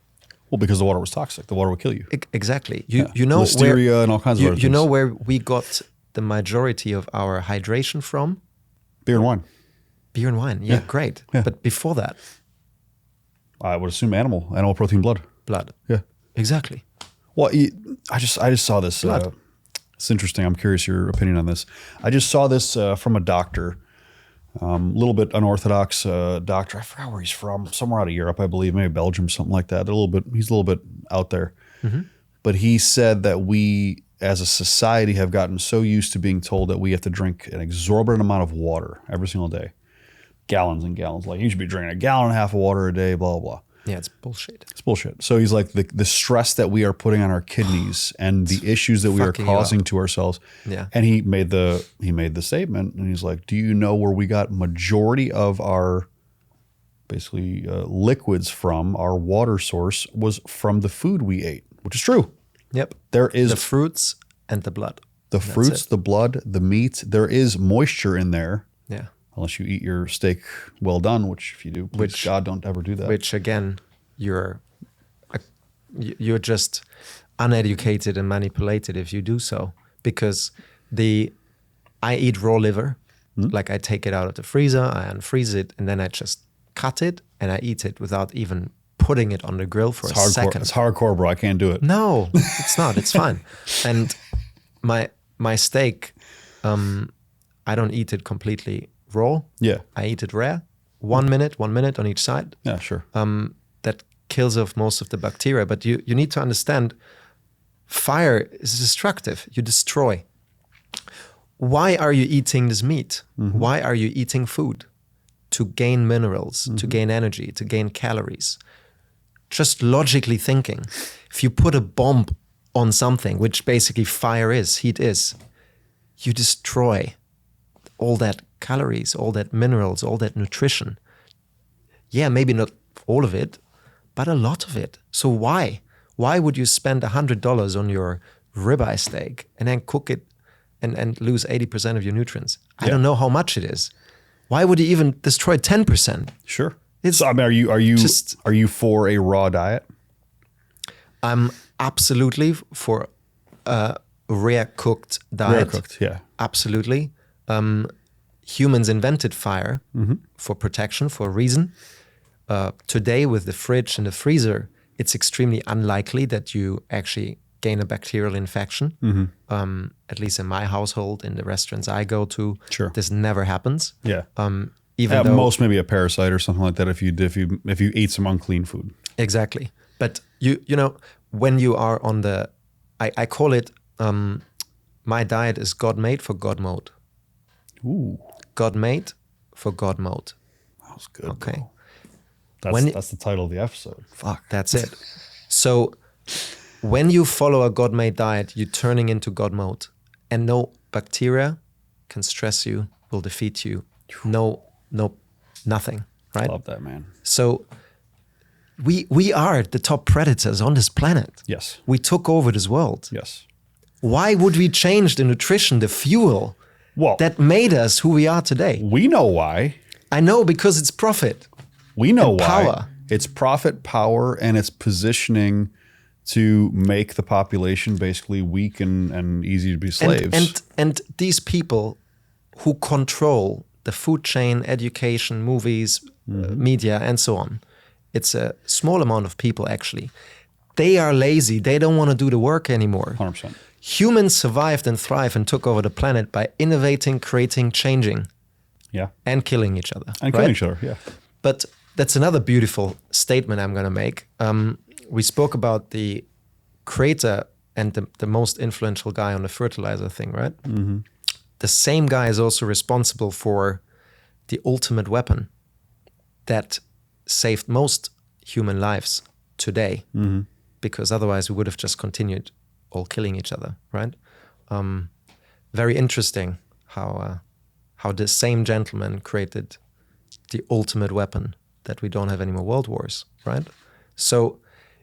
Well, because the water was toxic. The water would kill you. Exactly. You know listeria and all kinds of other things. You know where we got the majority of our hydration from? Beer and wine. Beer and wine. Yeah, great. Yeah. But before that, I would assume animal protein, blood. Blood. Yeah. Exactly. Well, I just saw this. It's interesting. I'm curious your opinion on this. I just saw this from a doctor. A little bit unorthodox doctor. I forgot where he's from. Somewhere out of Europe, I believe, maybe Belgium, something like that. He's a little bit out there. Mm-hmm. But he said that we, as a society, have gotten so used to being told that we have to drink an exorbitant amount of water every single day, gallons and gallons. Like, you should be drinking 1.5 gallons of water a day. Blah blah. Yeah, it's bullshit. It's bullshit. So he's like, the stress that we are putting on our kidneys and the issues that we are causing to ourselves. Yeah. And he made the statement, and he's like, do you know where we got majority of our basically liquids from? Our water source was from the food we ate, which is true. Yep. There is the fruits and the blood. The fruits, the blood, the meat. There is moisture in there. Yeah. Unless you eat your steak well done, which if you do, please God, don't ever do that. Which again, you're just uneducated and manipulated if you do so, because I eat raw liver, like I take it out of the freezer, I unfreeze it, and then I just cut it and I eat it without even putting it on the grill for a second. It's hardcore, bro. I can't do it. No, it's not. It's fine. And my steak, I don't eat it completely raw. Yeah. I eat it rare. 1 minute on each side. Yeah, sure. That kills off most of the bacteria. But you need to understand, fire is destructive. You destroy. Why are you eating this meat? Why are you eating food? To gain minerals, to gain energy, to gain calories. Just logically thinking, if you put a bomb on something, which basically fire is, heat is, you destroy all that calories, all that minerals, all that nutrition. Yeah, maybe not all of it, but a lot of it. So why? Why would you spend $100 on your ribeye steak and then cook it and lose 80% of your nutrients? I don't know how much it is. Why would you even destroy 10%? Sure. So, I mean, are you for a raw diet? I'm absolutely for a rare cooked diet. Rare cooked, yeah. Absolutely. Humans invented fire for protection, for a reason. Today, with the fridge and the freezer, it's extremely unlikely that you actually gain a bacterial infection. At least in my household, in the restaurants I go to, this never happens. Yeah. Even though most maybe a parasite or something like that if you eat some unclean food. Exactly. But you know, when you are on the, I call it, my diet is God made for God mode. Ooh. God made for God mode. That was good. Okay. That's the title of the episode. Fuck. That's it. So when you follow a God made diet, you're turning into God mode, and no bacteria can stress you, will defeat you. No, nothing. Right? Love that, man. So we are the top predators on this planet. Yes. We took over this world. Yes. Why would we change the nutrition, the fuel that made us who we are today? We know why. I know, because it's profit. We know why. Power. It's profit, power, and it's positioning to make the population basically weak and easy to be slaves. And these people who control the food chain, education, movies, media, and so on, it's a small amount of people actually. They are lazy. They don't want to do the work anymore. 100%. Humans survived and thrived and took over the planet by innovating, creating, changing. Yeah. And killing each other. And killing each other, yeah. But that's another beautiful statement I'm going to make. We spoke about the creator and the most influential guy on the fertilizer thing, right? The same guy is also responsible for the ultimate weapon that saved most human lives today, because otherwise we would have just continued all killing each other, right? Very interesting how the same gentleman created the ultimate weapon that we don't have any more world wars, right? So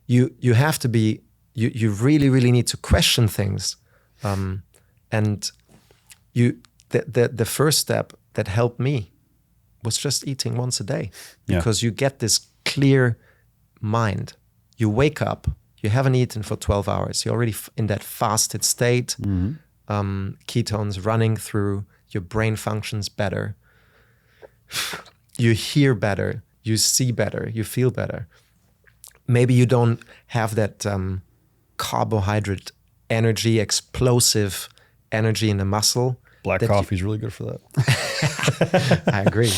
you have to be, you really, really need to question things. And the first step that helped me was just eating once a day, because you get this clear mind. You wake up, you haven't eaten for 12 hours. You're already in that fasted state, ketones running through, your brain functions better. You hear better, you see better, you feel better. Maybe you don't have that carbohydrate energy, explosive energy in the muscle. Black coffee is really good for that. I agree.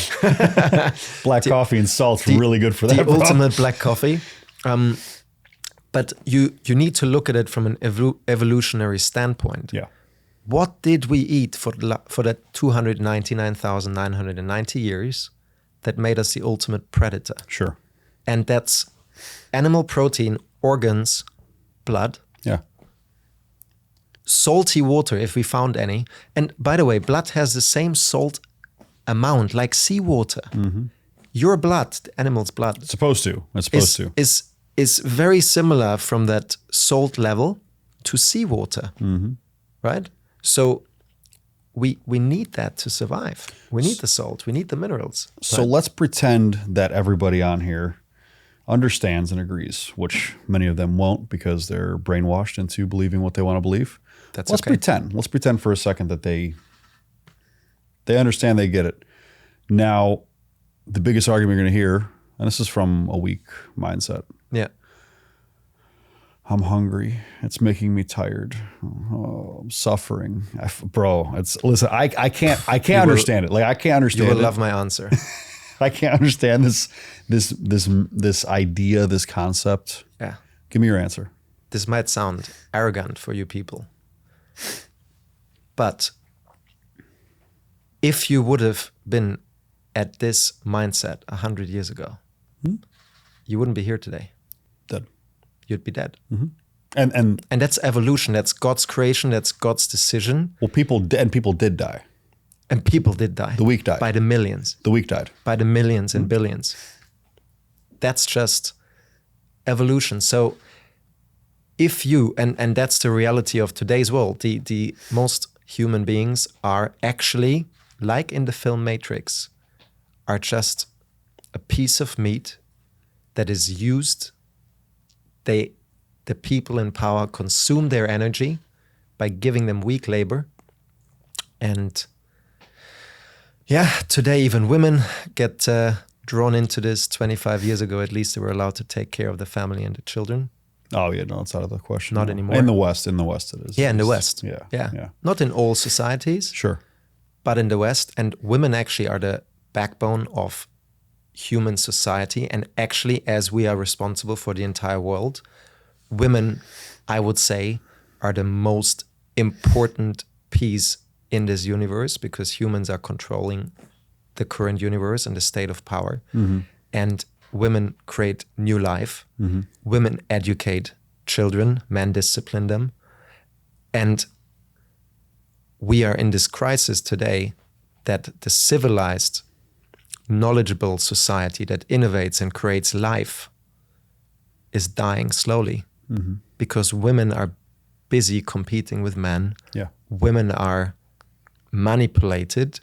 Black coffee and salt's really good for that. The ultimate black coffee. But you need to look at it from an evolutionary standpoint. Yeah. What did we eat for that 299,990 years that made us the ultimate predator? Sure. And that's animal protein, organs, blood. Yeah. Salty water, if we found any. And by the way, blood has the same salt amount like seawater. Your blood, the animal's blood, It's supposed to. Is very similar from that salt level to seawater, right? So we need that to survive. We need the salt. We need the minerals. So let's pretend that everybody on here understands and agrees, which many of them won't because they're brainwashed into believing what they want to believe. Let's pretend. Let's pretend for a second that they understand, they get it. Now, the biggest argument you're going to hear, and this is from a weak mindset. Yeah. I'm hungry. It's making me tired. Oh, I'm suffering. Listen, I can't understand it. Like, I can't understand it. You will love my answer. I can't understand this idea, this concept. Yeah. Give me your answer. This might sound arrogant for you people, but if you would have been at this mindset 100 years ago, you wouldn't be here today. Dead. You'd be dead. Mm-hmm. And that's evolution. That's God's creation. That's God's decision. Well, people did die. And people did die. The weak died. By the millions. The weak died. By the millions and billions. That's just evolution. So if you, and that's the reality of today's world, the most human beings are actually, like in the film Matrix, are just a piece of meat that is used. The people in power consume their energy by giving them weak labor. And yeah, today even women get drawn into this. 25 years ago, at least, they were allowed to take care of the family and the children. Oh yeah, no, it's out of the question. Not anymore. In the West it is. Yeah, in the West. Yeah. Not in all societies. Sure. But in the West, and women actually are the backbone of human society. And actually, as we are responsible for the entire world, women, I would say, are the most important piece in this universe, because humans are controlling the current universe and the state of power. Mm-hmm. And women create new life. Mm-hmm. Women educate children, men discipline them. And we are in this crisis today that the civilized, knowledgeable society that innovates and creates life is dying slowly. Mm-hmm. Because women are busy competing with men. Yeah. Women are manipulated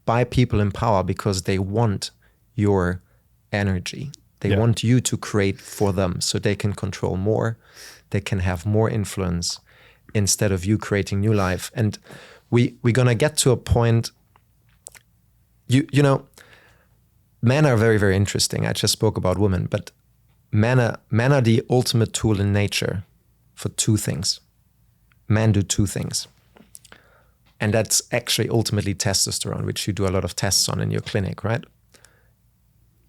by people in power because they want your energy. They want you to create for them so they can control more. They can have more influence instead of you creating new life. And we're going to get to a point, you know, men are very, very interesting. I just spoke about women, but men are the ultimate tool in nature for two things. Men do two things. And that's actually ultimately testosterone, which you do a lot of tests on in your clinic, right?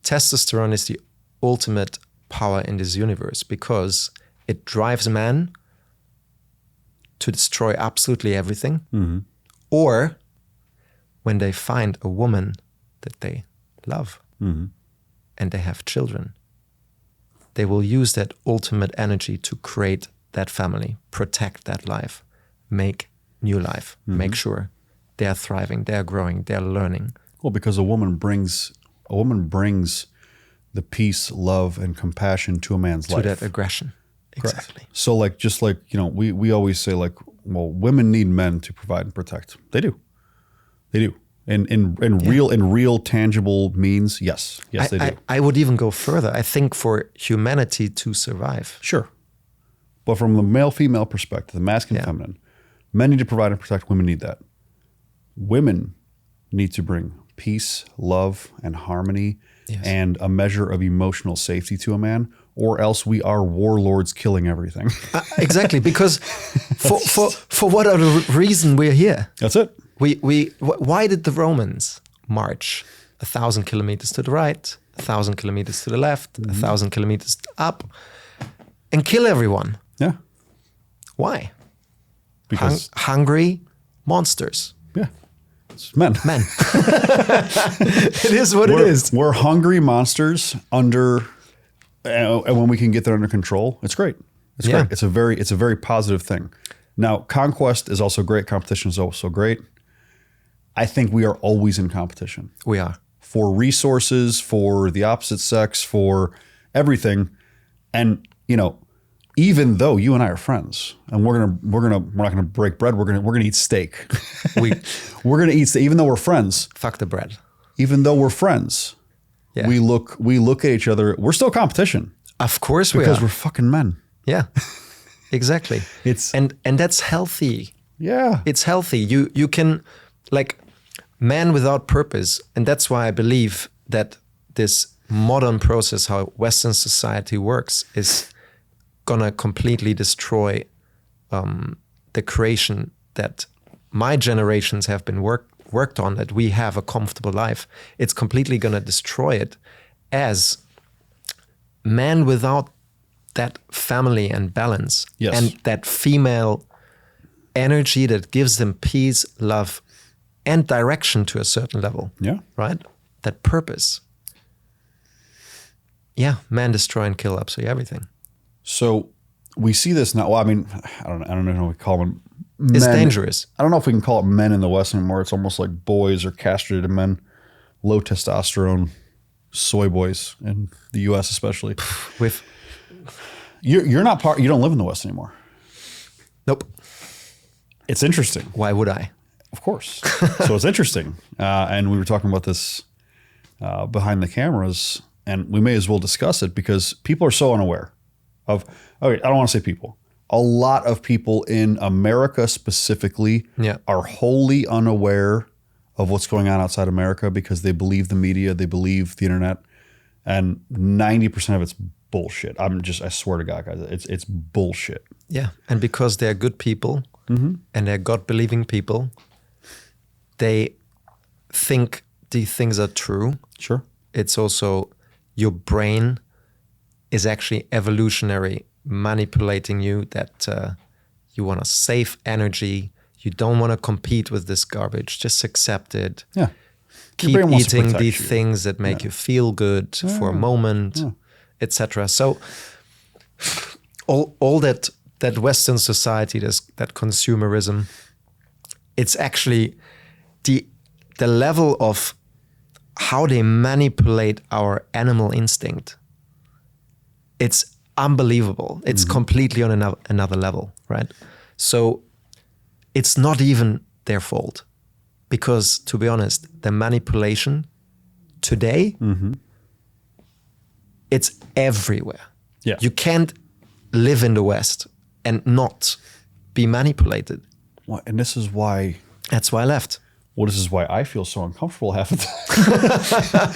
Testosterone is the ultimate power in this universe because it drives men to destroy absolutely everything. Mm-hmm. Or when they find a woman that they love and they have children, they will use that ultimate energy to create that family, protect that life, make new life, make sure they are thriving, they are growing, they are learning. Well, because a woman brings the peace, love, and compassion to a man's life. To that aggression. Exactly. Correct. So we always say women need men to provide and protect. They do. In real tangible means, yes, they do. I would even go further. I think for humanity to survive. Sure. But from the male-female perspective, the masculine, feminine, men need to provide and protect, women need that. Women need to bring peace, love, and harmony, and a measure of emotional safety to a man, or else we are warlords killing everything. Exactly, because for what other reason we're here? That's it. Why did the Romans march 1,000 kilometers to the right, 1,000 kilometers to the left, 1,000 kilometers up, and kill everyone? Yeah. Why? Because hungry monsters. Yeah. It's men. It is what it is. We're hungry monsters and when we can get that under control, it's great. It's great. It's a very positive thing. Now, conquest is also great. Competition is also great. I think we are always in competition. We are. For resources, for the opposite sex, for everything. And, even though you and I are friends, and we're not gonna break bread. We're gonna eat steak. We're gonna eat steak, even though we're friends. Fuck the bread. Even though we're friends, Yeah. we look at each other. We're still competition. Of course we are. Because we're fucking men. Yeah, exactly. It's and that's healthy. Yeah. It's healthy. You can, like, man without purpose. And that's why I believe that this modern process, how Western society works, is gonna completely destroy the creation that my generations have been worked on, that we have a comfortable life. It's completely gonna destroy it, as man without that family and balance, yes, and that female energy that gives them peace, love, and direction to a certain level. Yeah. Right? That purpose. Yeah, man destroy and kill absolutely everything. So we see this now. Well, I mean, I don't know what we call them. Men. It's dangerous. I don't know if we can call it men in the West anymore. It's almost like boys or castrated men, low testosterone, soy boys in the U.S. especially. With you're not part. You don't live in the West anymore. Nope. It's interesting. Why would I? Of course. So it's interesting. And we were talking about this behind the cameras, and we may as well discuss it because people are so unaware of, okay, I don't want to say people. A lot of people in America specifically are wholly unaware of what's going on outside America because they believe the media, they believe the internet, and 90% of it's bullshit. I swear to God, guys, it's bullshit. Yeah, and because they're good people and they're God-believing people, they think these things are true. Sure. It's also your brain is actually evolutionary manipulating you, that you want to save energy. You don't want to compete with this garbage. Just accept it. Yeah. Keep eating these things that make you feel good for a moment, etc. So all that Western society, that consumerism, it's actually the level of how they manipulate our animal instinct. It's unbelievable. It's completely on another level, right? So it's not even their fault, because, to be honest, the manipulation today, it's everywhere. Yeah. You can't live in the West and not be manipulated. Well, and this is why... That's why I left. Well, this is why I feel so uncomfortable half the time.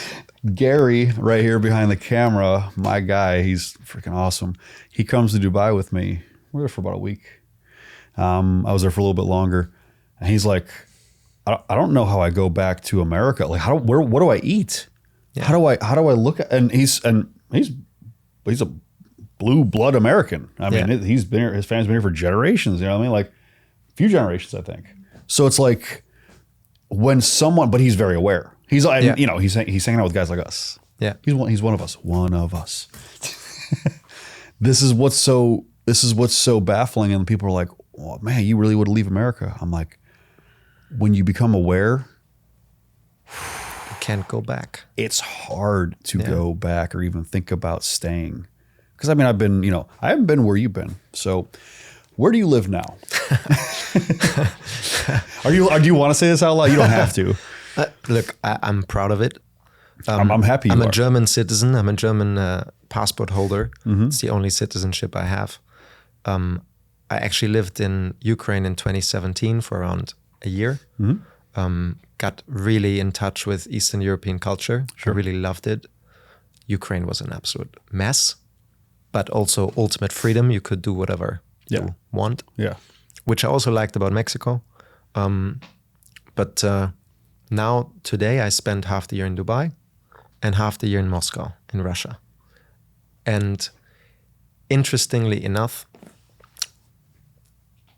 Gary, right here behind the camera, my guy, he's freaking awesome. He comes to Dubai with me. We were there for about a week. I was there for a little bit longer. And he's like, I don't know how I go back to America. Like, what do I eat? Yeah. How do I look at? And he's a blue blood American. I mean, he's been here. His family's been here for generations. You know what I mean? Like, a few generations, I think. So it's like when someone, but he's very aware. He's like, you know, he's hanging out with guys like us. Yeah, he's one of us. One of us. This is what's so baffling, and people are like, "Oh man, you really would leave America?" I'm like, when you become aware, you can't go back. It's hard to go back or even think about staying. Because I mean, I haven't been where you've been. So, where do you live now? Do you want to say this out loud? You don't have to. Look, I'm proud of it. I'm happy. I'm a German citizen. I'm a German passport holder. It's the only citizenship I have. I actually lived in Ukraine in 2017 for around a year. Got really in touch with Eastern European culture. Sure. I really loved it. Ukraine was an absolute mess, but also ultimate freedom. You could do whatever you want. Yeah, which I also liked about Mexico. But now, today, I spent half the year in Dubai and half the year in Moscow, in Russia. And interestingly enough,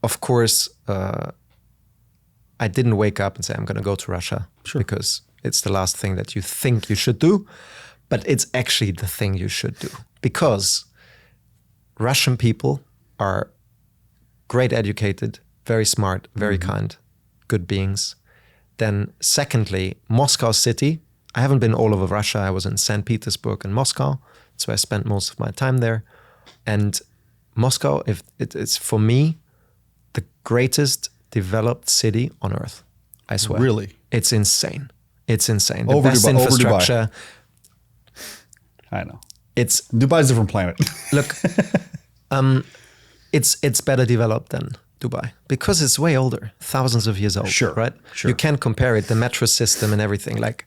of course, I didn't wake up and say, I'm going to go to Russia, because it's the last thing that you think you should do. But it's actually the thing you should do, because Russian people are great educated, very smart, very kind, good beings. Then secondly, Moscow city. I haven't been all over Russia. I was in St. Petersburg and Moscow. So I spent most of my time there. And Moscow, if it's for me, the greatest developed city on earth. I swear. Really? It's insane. It's insane. The Over best Dubai- over infrastructure. I know. It's Dubai's a different planet. look, it's better developed than Dubai because it's way older, thousands of years old. Sure, right? sure. You can't compare it. The metro system and everything. Like,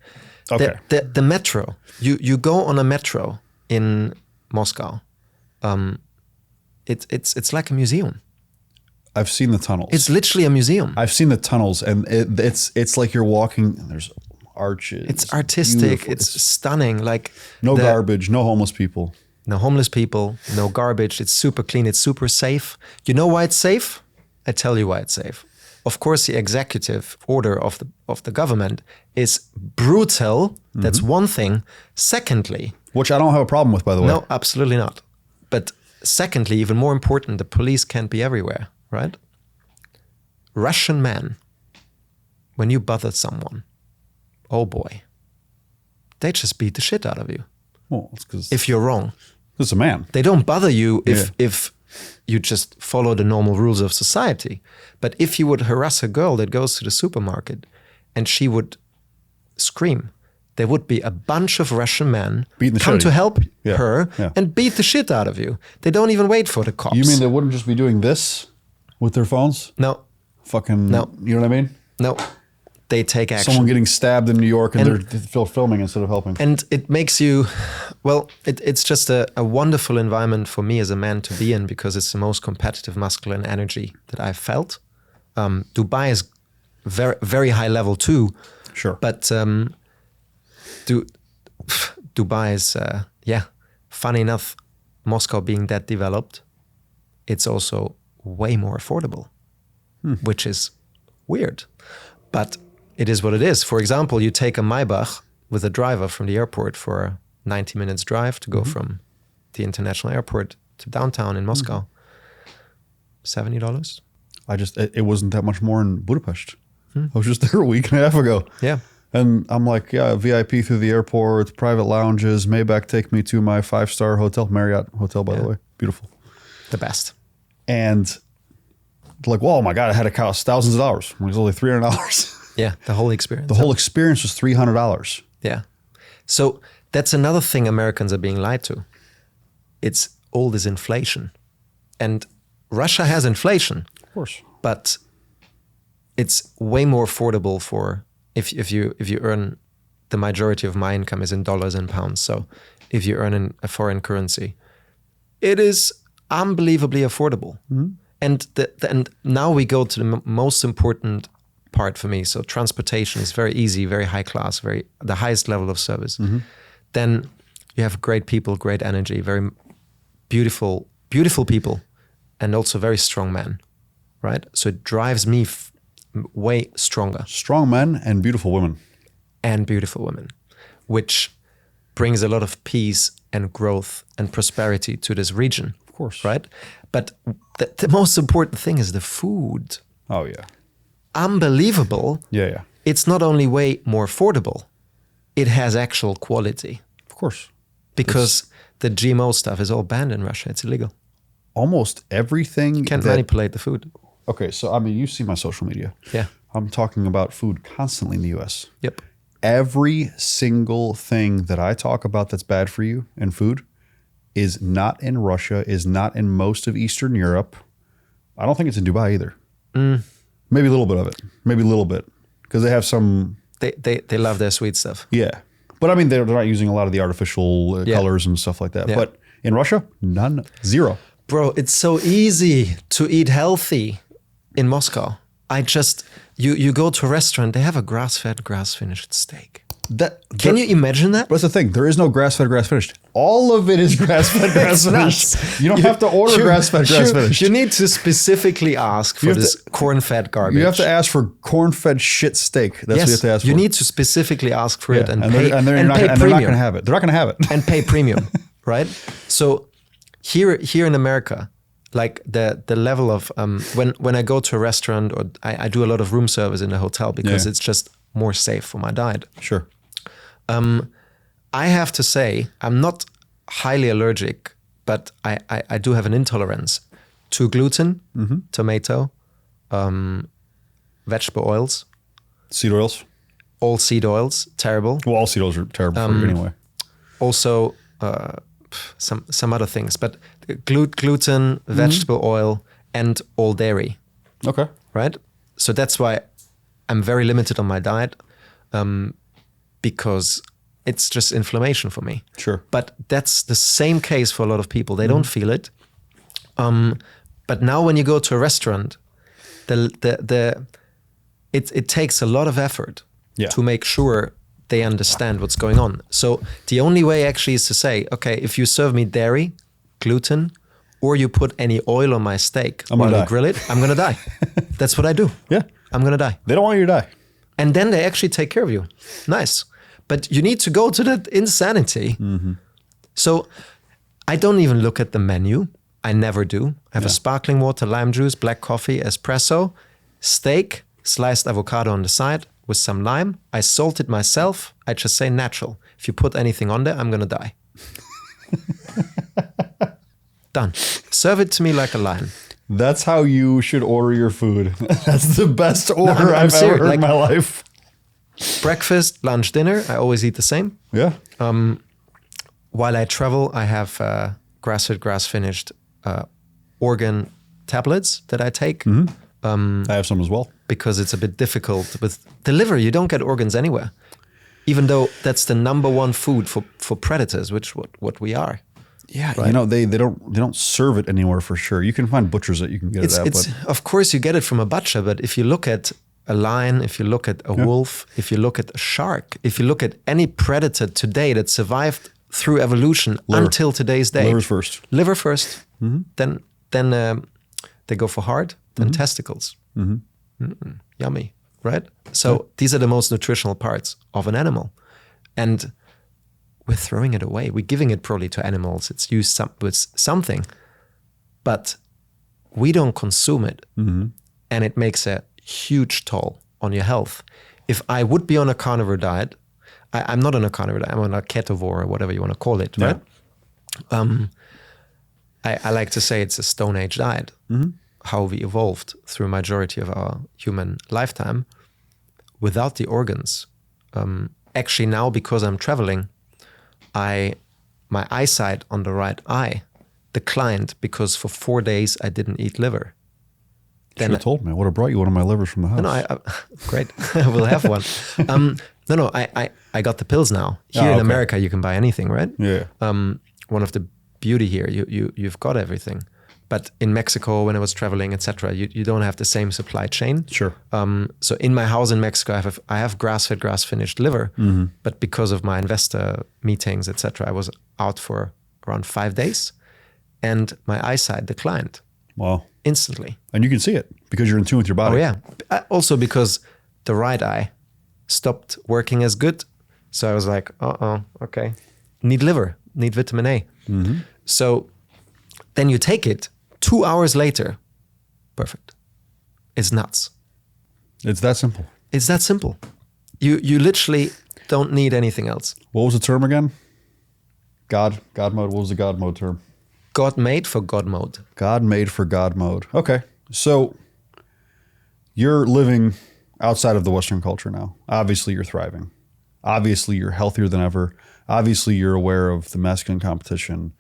Okay. the metro. You go on a metro in Moscow. It's like a museum. I've seen the tunnels. It's literally a museum. I've seen the tunnels, and it's like you're walking. There's arches. It's artistic. Beautiful. It's stunning. Like no garbage, no homeless people. no homeless people, no garbage. It's super clean. It's super safe. You know why it's safe? I tell you why it's safe. Of course, the executive order of the government is brutal. That's one thing. Secondly, Which I don't have a problem with, by the way. no, absolutely not. But secondly, even more important, the police can't be everywhere, right? Russian men, when you bother someone, oh boy, they just beat the shit out of you Well, it's because if you're wrong. it's a man. They don't bother you Yeah. if you just follow the normal rules of society. But if you would harass a girl that goes to the supermarket and she would scream, there would be a bunch of Russian men Beating the come shit to out of help you. Yeah. her Yeah. and beat the shit out of you. They don't even wait for the cops. You mean they wouldn't just be doing this with their phones? No, Fucking, No. you know what I mean? no. They take action. Someone getting stabbed in New York and they're filming instead of helping. And it makes you, well, it's just a wonderful environment for me as a man to be in because it's the most competitive masculine energy that I've felt. Dubai is very, very high level too. Sure. But Dubai is, funny enough, Moscow being that developed, it's also way more affordable, which is weird. But it is what it is. For example, you take a Maybach with a driver from the airport for a 90 minutes drive to go from the international airport to downtown in Moscow. $70. it wasn't that much more in Budapest. I was just there a week and a half ago. Yeah. And I'm like, yeah, VIP through the airport, private lounges, Maybach take me to my 5-star hotel, Marriott hotel, by the way. Beautiful. The best. And like, whoa, my God, it had to cost thousands of dollars. It was only $300. Yeah, the whole experience. The whole experience was $300. Yeah. So that's another thing Americans are being lied to. It's all this inflation. And Russia has inflation. Of course. But it's way more affordable for if you earn, the majority of my income is in dollars and pounds. So if you earn in a foreign currency, it is unbelievably affordable. And and now we go to the most important part for me. So transportation is very easy, very high class, the highest level of service. Then you have great people, great energy, very beautiful people, and also very strong men, right? So it drives me way stronger. Strong men and beautiful women. And beautiful women, which brings a lot of peace and growth and prosperity to this region. Of course. Right? But the most important thing is the food. Oh, yeah. Unbelievable. Yeah. It's not only way more affordable, it has actual quality. Of course. Because the GMO stuff is all banned in Russia. It's illegal. Almost everything. You can't manipulate the food. Okay, so I mean, you see my social media. Yeah. I'm talking about food constantly in the US. Yep. Every single thing that I talk about that's bad for you in food is not in Russia, is not in most of Eastern Europe. I don't think it's in Dubai either. Maybe a little bit of it. Maybe a little bit. Because they have some... They love their sweet stuff. Yeah. But I mean, they're not using a lot of the artificial colors and stuff like that. Yeah. But in Russia, none. Zero. Bro, it's so easy to eat healthy in Moscow. You go to a restaurant, they have a grass-fed, grass-finished steak. Can you imagine that? That's the thing. There is no grass-fed, grass-finished. All of it is grass-fed, grass-finished. You don't have to order grass-fed, grass-finished. You need to specifically ask for this corn-fed garbage. You have to ask for corn-fed shit steak. That's what you have to ask for. You need to specifically ask for it and pay and they're not going to have it. They're not going to have it. And pay premium, right? So here in America, like the level of when I go to a restaurant or I do a lot of room service in a hotel because it's just more safe for my diet. Sure. I have to say I'm not highly allergic, but I do have an intolerance to gluten, tomato, vegetable oils. Seed oils? All seed oils, terrible. Well, all seed oils are terrible for you anyway. Also, some other things, but gluten, vegetable oil, and all dairy. Okay. Right? So that's why I'm very limited on my diet, because it's just inflammation for me. Sure. But that's the same case for a lot of people. They don't feel it. But now when you go to a restaurant, it takes a lot of effort to make sure they understand what's going on. So the only way actually is to say, okay, if you serve me dairy, gluten, or you put any oil on my steak while you grill it, I'm going to die. That's what I do. Yeah. I'm going to die. They don't want you to die. And then they actually take care of you. Nice. But you need to go to that insanity. So I don't even look at the menu. I never do. I have a sparkling water, lime juice, black coffee, espresso, steak, sliced avocado on the side with some lime. I salt it myself. I just say natural. If you put anything on there, I'm going to die. Done. Serve it to me like a lion. That's how you should order your food. That's the best order I've ever heard in my life. Breakfast, lunch, dinner, I always eat the same. Yeah. While I travel, I have grass-fed, grass-finished organ tablets that I take. I have some as well. Because it's a bit difficult with the liver. You don't get organs anywhere. Even though that's the number one food for predators, which what we are. Yeah, right? you know, they don't serve it anywhere for sure. You can find butchers that you can get it at. But of course you get it from a butcher, but if you look at a lion, if you look at a wolf, if you look at a shark, if you look at any predator today that survived through evolution until today's day. Liver first. Then they go for heart, then testicles. Yummy, right? So these are the most nutritional parts of an animal. And we're throwing it away. We're giving it probably to animals. It's used with something, but we don't consume it. And it makes a huge toll on your health. If I would be on a carnivore diet, I'm not on a carnivore diet, I'm on a ketovore or whatever you want to call it, right? I like to say it's a Stone Age diet. How we evolved through a majority of our human lifetime without the organs. Actually now, because I'm traveling, my eyesight on the right eye declined because for 4 days I didn't eat liver. You should have told me. I would have brought you one of my livers from the house. No, great. I will have one. I got the pills now. Here in America, you can buy anything, right? Yeah. One of the beauty here, you've got everything. But in Mexico, when I was traveling, etc., you don't have the same supply chain. Sure. So in my house in Mexico, I have grass-fed, grass-finished liver. But because of my investor meetings, etc., I was out for around 5 days, and my eyesight declined. Wow. Instantly. And you can see it because you're in tune with your body. Oh yeah. Also because the right eye stopped working as good. So I was like, okay. Need liver, need vitamin A. So then you take it 2 hours later. Perfect. It's nuts. It's that simple. It's that simple. You literally don't need anything else. What was the term again? God mode. What was the God mode term? God made for God mode. God made for God mode. Okay. So you're living outside of the Western culture now. Obviously you're thriving. Obviously you're healthier than ever. Obviously you're aware of the masculine competition,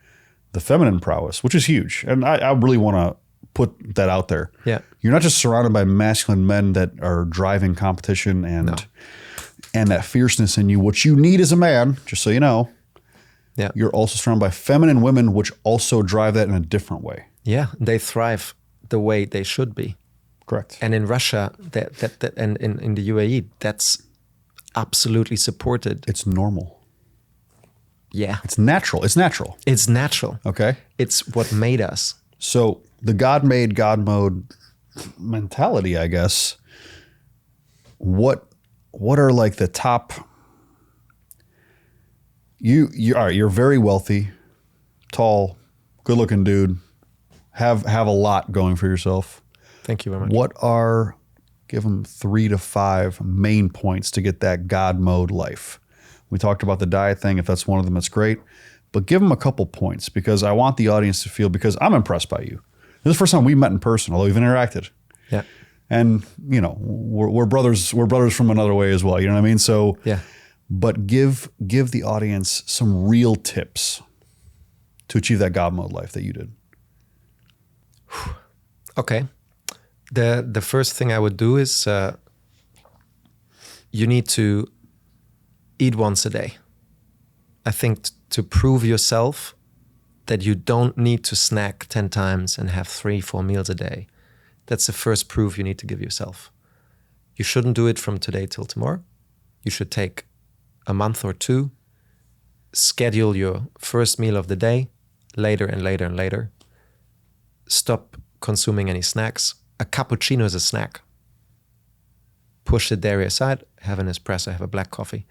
the feminine prowess, which is huge. And I really want to put that out there. Yeah. You're not just surrounded by masculine men that are driving competition and that fierceness in you. What you need as a man, just so you know, you're also surrounded by feminine women, which also drive that in a different way. Yeah, they thrive the way they should be. Correct. And in Russia, and in the UAE, that's absolutely supported. It's normal. Yeah. It's natural. It's natural. It's natural. Okay. It's what made us. So the God made, God mode mentality, I guess, what are like the top... You're very wealthy, tall, good-looking dude, have a lot going for yourself. Thank you very much. What are, give them 3 to 5 main points to get that God mode life? We talked about the diet thing. If that's one of them, that's great. but give them a couple points, because I want the audience to feel, because I'm impressed by you. This is the first time we met in person, although we've interacted. Yeah. And, you know, we're brothers from another way as well. You know what I mean? So, yeah. But give the audience some real tips to achieve that God mode life that you did. Okay. The first thing I would do is you need to eat once a day. I think to prove yourself that you don't need to snack 10 times and have 3-4 meals a day. That's the first proof you need to give yourself. You shouldn't do it from today till tomorrow. You should take a month or 2, schedule your first meal of the day later and later and later. Stop consuming any snacks. A cappuccino is a snack. Push the dairy aside, have an espresso, have a black coffee.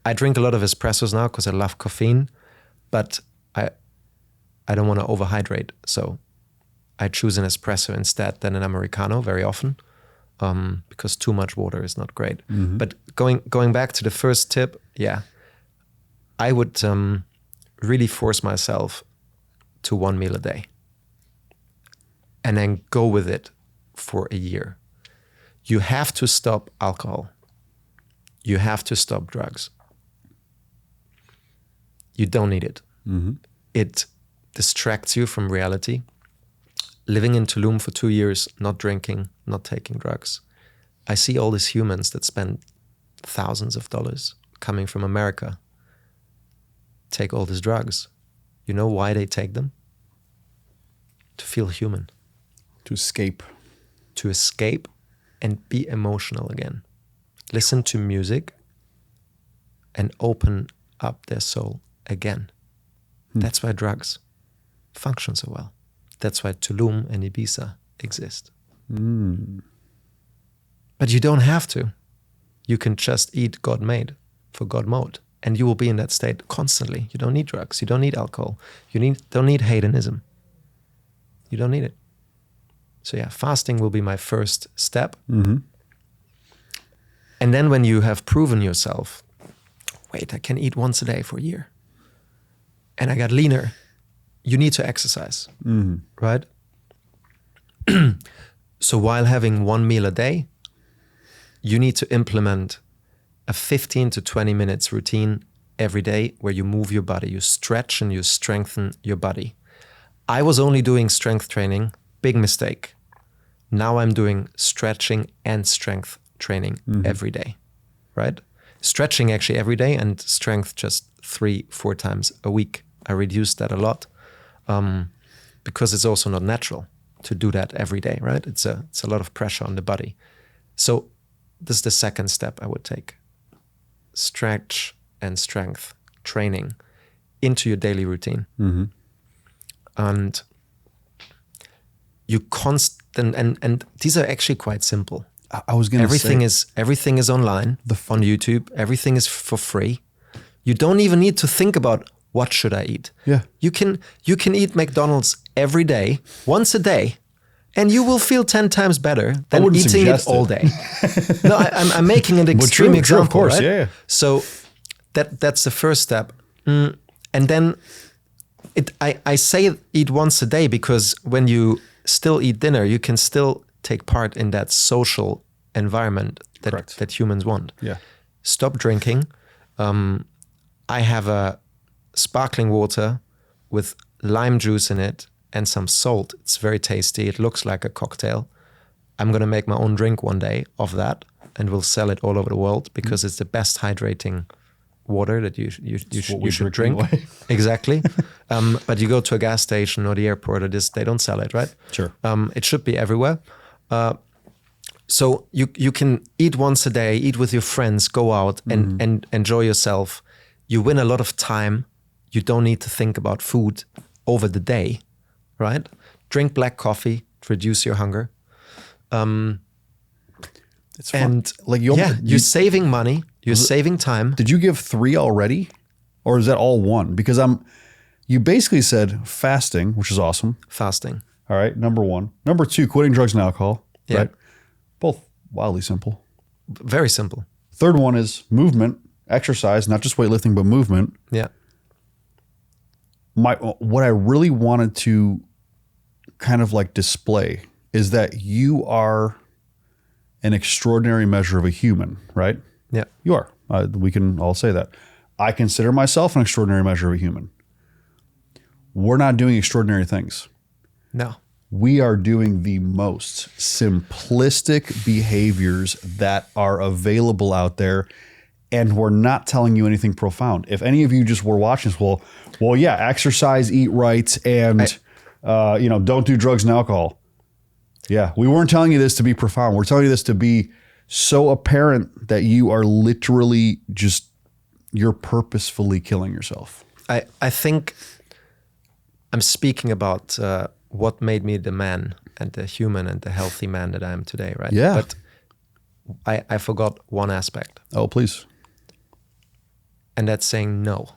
I drink a lot of espressos now because I love caffeine, but I don't want to overhydrate. So I choose an espresso instead than an Americano very often, because too much water is not great. Mm-hmm. But going back to the first tip, I would really force myself to 1 meal a day and then go with it for a year. You have to stop alcohol. You have to stop drugs. You don't need it. Mm-hmm. It distracts you from reality. Living in Tulum for 2 years, not drinking, not taking drugs. I see all these humans that spend thousands of dollars coming from America, take all these drugs. You know why they take them? To feel human. To escape. To escape and be emotional again. Listen to music and open up their soul again. That's why drugs function so well. That's why Tulum and Ibiza exist. But you don't have to. You can just eat God made for God mode, and you will be in that state constantly. You don't need drugs. You don't need alcohol. You don't need hedonism. You don't need it. So fasting will be my first step. Mm-hmm. And then when you have proven yourself, wait, I can eat once a day for a year, and I got leaner, you need to exercise, right? So while having 1 meal a day, you need to implement a 15 to 20 minutes routine every day where you move your body, you stretch and you strengthen your body. I was only doing strength training, big mistake. Now I'm doing stretching and strength training every day, right? Stretching actually every day and strength just 3-4 times a week. I reduced that a lot because it's also not natural to do that every day, right? It's a lot of pressure on the body. So this is the second step I would take. Stretch and strength training into your daily routine. Mm-hmm. And you and these are actually quite simple. I was going to say everything is online on YouTube. Everything is for free. You don't even need to think about what should I eat. Yeah. You can eat McDonald's every day, once a day, and you will feel 10 times better than eating it all day. No, I'm making an extreme example, of course, right? Yeah. So that's the first step. And then I say eat once a day because when you still eat dinner, you can still take part in that social environment that humans want. Yeah. Stop drinking. I have a sparkling water with lime juice in it and some salt. It's very tasty. It looks like a cocktail. I'm going to make my own drink one day of that and we'll sell it all over the world because it's the best hydrating water that you should drink. Anyway. Exactly. But you go to a gas station or the airport or they don't sell it, right? Sure. It should be everywhere. So you can eat once a day, eat with your friends, go out and enjoy yourself. You win a lot of time. You don't need to think about food over the day, right? Drink black coffee to reduce your hunger. It's fun. And you're saving money. You're saving time. Did you give 3 already? Or is that all 1? Because you basically said fasting, which is awesome. Fasting. All right, number 1. Number 2, quitting drugs and alcohol. Yeah. Right? Both wildly simple. Very simple. Third one is movement, exercise, not just weightlifting, but movement. Yeah. what I really wanted to kind of like display is that you are an extraordinary measure of a human, right? Yeah. You are. We can all say that. I consider myself an extraordinary measure of a human. We're not doing extraordinary things. No. We are doing the most simplistic behaviors that are available out there, and we're not telling you anything profound. If any of you just were watching this, well, yeah, exercise, eat right, and don't do drugs and alcohol. Yeah, we weren't telling you this to be profound. We're telling you this to be so apparent that you are literally you're purposefully killing yourself. I think I'm speaking about what made me the man and the human and the healthy man that I am today, right? Yeah. But I forgot one aspect. Oh, please. And that's saying no.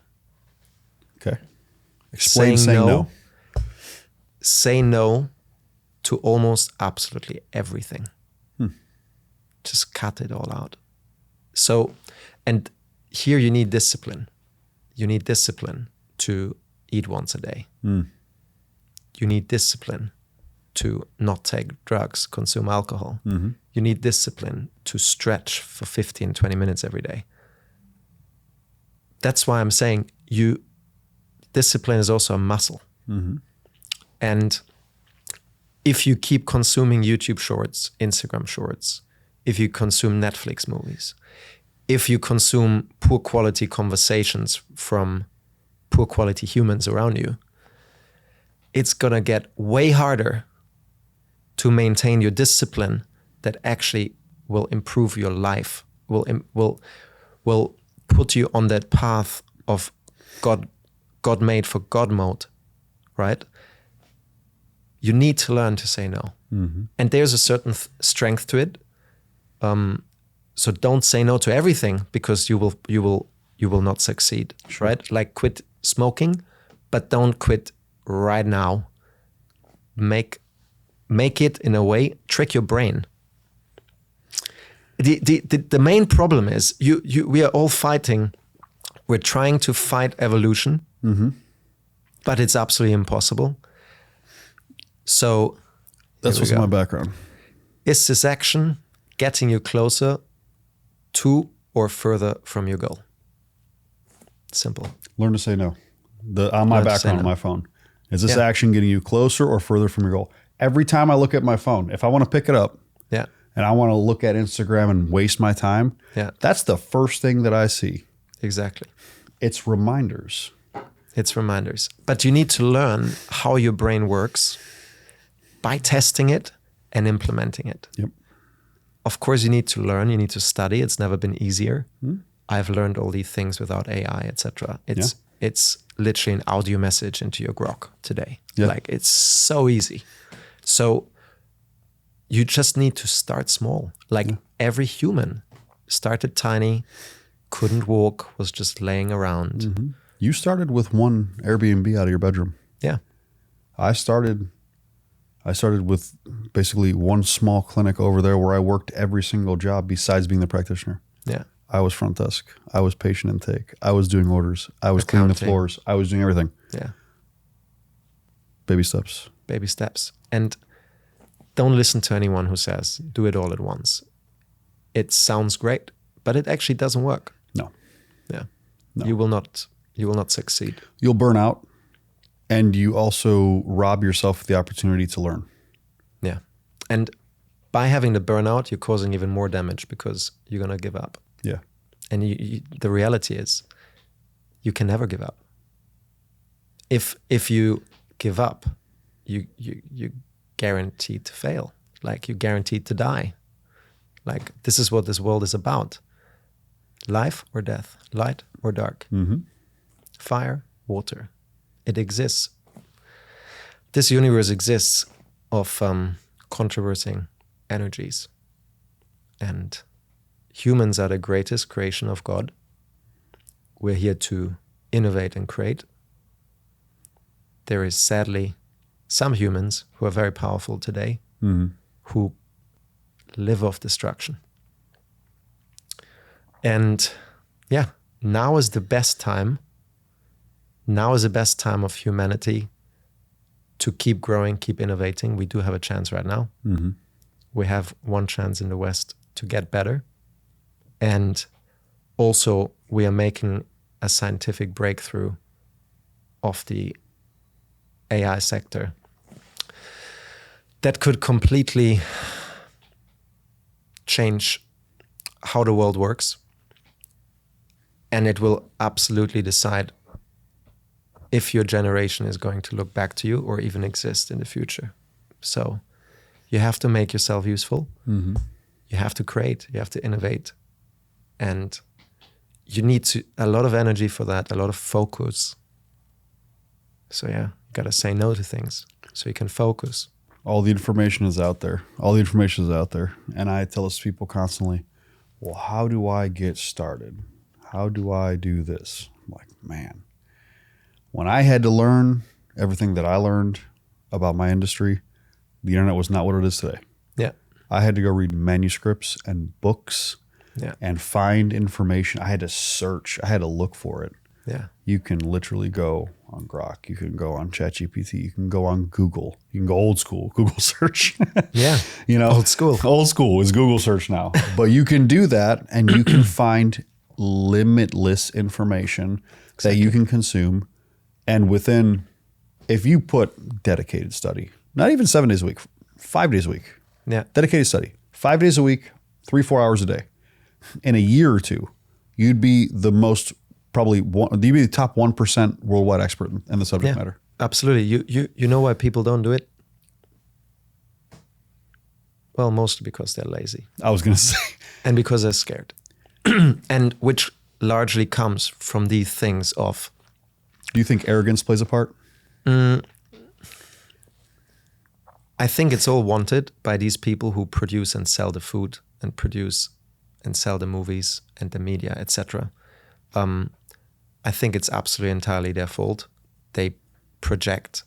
Okay. Explain saying no. Say no to almost absolutely everything. Just cut it all out. So, and here you need discipline. You need discipline to eat once a day. You need discipline to not take drugs, consume alcohol. You need discipline to stretch for 15, 20 minutes every day. That's why I'm saying discipline is also a muscle. And if you keep consuming YouTube shorts, Instagram shorts, if you consume Netflix movies, if you consume poor quality conversations from poor quality humans around you, it's gonna get way harder to maintain your discipline that actually will improve your life, will put you on that path of God made for God mode, right? You need to learn to say no. And there's a certain strength to it. So don't say no to everything, because you will not succeed, right? Like quit smoking, but don't quit right now. Make it in a way, trick your brain. The main problem is we are all fighting. We're trying to fight evolution, but it's absolutely impossible. So that's what's in my background. Is this action getting you closer to or further from your goal? Simple. Learn to say no. On my background on my phone. Is this action getting you closer or further from your goal? Every time I look at my phone, if I want to pick it up and I want to look at Instagram and waste my time, that's the first thing that I see. Exactly. It's reminders. But you need to learn how your brain works by testing it and implementing it. Yep. Of course, you need to learn, you need to study. It's never been easier. I've learned all these things without AI, etc. It's literally an audio message into your grok today. Like, it's so easy. So you just need to start small. Like every human started tiny, couldn't walk, was just laying around. You started with one Airbnb out of your bedroom. Yeah. I started with basically one small clinic over there where I worked every single job besides being the practitioner. Yeah. I was front desk. I was patient intake. I was doing orders. I was cleaning the floors. I was doing everything. Yeah. Baby steps. Baby steps. And don't listen to anyone who says, do it all at once. It sounds great, but it actually doesn't work. No. Yeah. No. You will not succeed. You'll burn out, and you also rob yourself of the opportunity to learn. Yeah. And by having the burnout, you're causing even more damage because you're going to give up. Yeah. And the reality is you can never give up. If you give up, you guaranteed to fail. Like, you're guaranteed to die. Like, this is what this world is about. Life or death, light or dark, fire, water. It exists. This universe exists of controversing energies. And humans are the greatest creation of God. We're here to innovate and create. There is sadly some humans who are very powerful today who live off destruction. And yeah, now is the best time now is the best time of humanity to keep growing, keep innovating. We do have a chance right now. Mm-hmm. We have one chance in the West to get better. And also we are making a scientific breakthrough of the AI sector that could completely change how the world works. And it will absolutely decide if your generation is going to look back to you or even exist in the future. So you have to make yourself useful. Mm-hmm. You have to create, you have to innovate. And you need a lot of energy for that, a lot of focus. So yeah, you got to say no to things so you can focus. All the information is out there. All the information is out there. And I tell us people constantly, well, how do I get started? How do I do this? I'm like, man, when I had to learn everything that I learned about my industry, the internet was not what it is today. Yeah. I had to go read manuscripts and books and find information. I had to search. I had to look for it. Yeah. You can literally go on Grok. You can go on ChatGPT. You can go on Google. You can go old school, Google search. Yeah. You know, old school. Old school is Google search now. But you can do that and you can find limitless information that you can consume. And within, if you put dedicated study, not even 7 days a week, 5 days a week, dedicated study, 5 days a week, 3-4 hours a day, in a year or two, you'd be the most you'd be the top 1% worldwide expert in the subject matter. Absolutely. You know why people don't do it? Well, mostly because they're lazy. I was going to say. And because they're scared. And which largely comes from these things of... Do you think arrogance plays a part? I think it's all wanted by these people who produce and sell the food and produce and sell the movies and the media, etc. I think it's absolutely entirely their fault. They project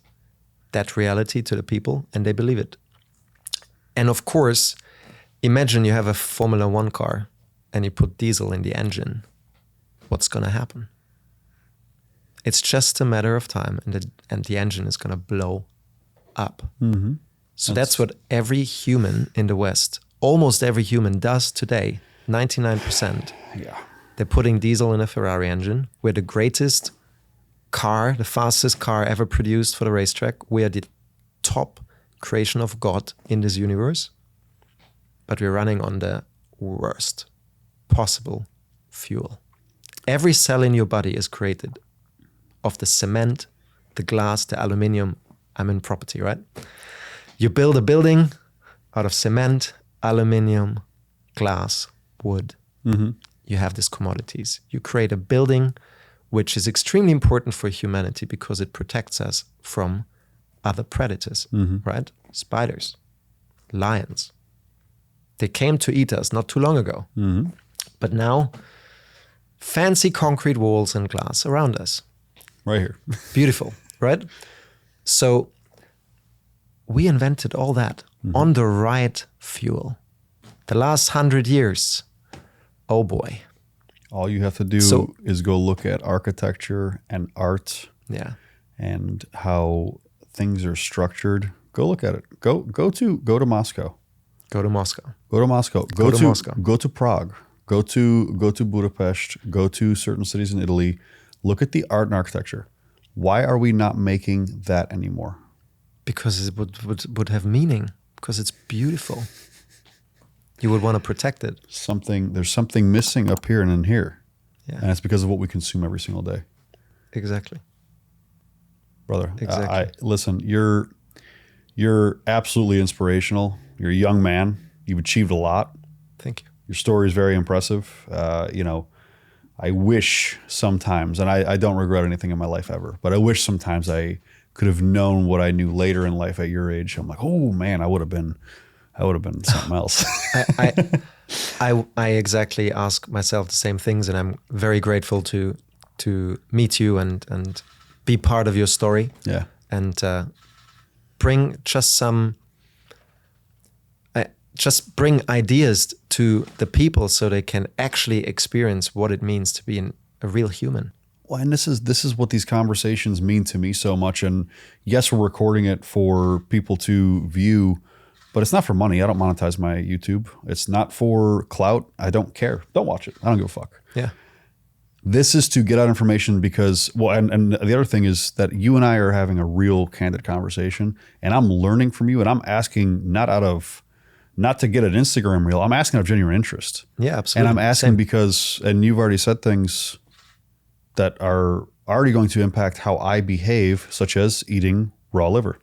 that reality to the people and they believe it. And of course, imagine you have a Formula 1 car and you put diesel in the engine. What's going to happen? It's just a matter of time and the engine is going to blow up. Mm-hmm. So that's what every human in the West, almost every human does today, 99%. Yeah. They're putting diesel in a Ferrari engine. We're the greatest car, the fastest car ever produced for the racetrack. We are the top creation of God in this universe. But we're running on the worst possible fuel. Every cell in your body is created of the cement, the glass, the aluminium. I'm in property, right? You build a building out of cement, aluminium, glass, wood. Mm-hmm. You have these commodities. You create a building which is extremely important for humanity because it protects us from other predators, right? Spiders, lions. They came to eat us not too long ago. Mm-hmm. But now, fancy concrete walls and glass around us. Right here. Beautiful, right? So we invented all that on the right fuel. The last 100 years, oh boy. All you have to do is go look at architecture and art and how things are structured. Go look at it. Go to Moscow. Go to Moscow. Go to Moscow. Go to Moscow. Go to Prague. Go to Budapest. Go to certain cities in Italy. Look at the art and architecture. Why are we not making that anymore? Because it would have meaning. Because it's beautiful. You would want to protect it. There's something missing up here and in here. Yeah. And it's because of what we consume every single day. Exactly. Brother, exactly. Listen, you're absolutely inspirational. You're a young man. You've achieved a lot. Thank you. Your story is very impressive. I wish sometimes, and I don't regret anything in my life ever, but I wish sometimes I could have known what I knew later in life at your age. I'm like, oh man, I would have been something else. I exactly ask myself the same things, and I'm very grateful to meet you and be part of your story. Yeah. And bring just bring ideas to the people so they can actually experience what it means to be a real human. Well, and this is what these conversations mean to me so much. And yes, we're recording it for people to view, but it's not for money. I don't monetize my YouTube. It's not for clout. I don't care. Don't watch it. I don't give a fuck. Yeah. This is to get out information because, well, and the other thing is that you and I are having a real candid conversation, and I'm learning from you, and I'm asking not to get an Instagram reel. I'm asking out of genuine interest. Yeah, absolutely. And I'm asking because, and you've already said things that are already going to impact how I behave, such as eating raw liver.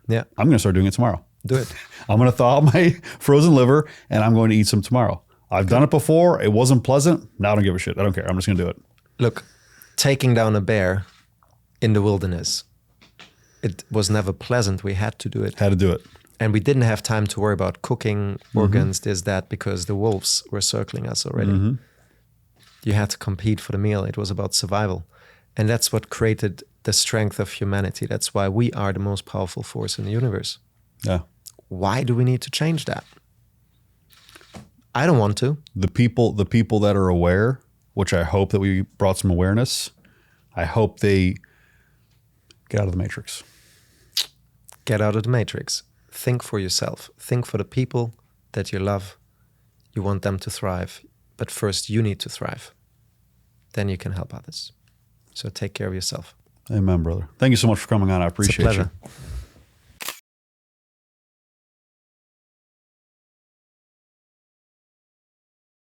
Yeah. I'm going to start doing it tomorrow. Do it. I'm going to thaw out my frozen liver, and I'm going to eat some tomorrow. I've done it before. It wasn't pleasant. Now I don't give a shit. I don't care. I'm just going to do it. Look, taking down a bear in the wilderness, it was never pleasant. We had to do it. Had to do it. And we didn't have time to worry about cooking, organs, this, that, because the wolves were circling us already. You had to compete for the meal. It was about survival. And that's what created the strength of humanity. That's why we are the most powerful force in the universe. Yeah. Why do we need to change that? I don't want to. The people that are aware, which I hope that we brought some awareness, I hope they get out of the matrix. Get out of the matrix. Think for yourself. Think for the people that you love. You want them to thrive. But first you need to thrive. Then you can help others. So take care of yourself. Amen, brother. Thank you so much for coming on. I appreciate It's a pleasure. you.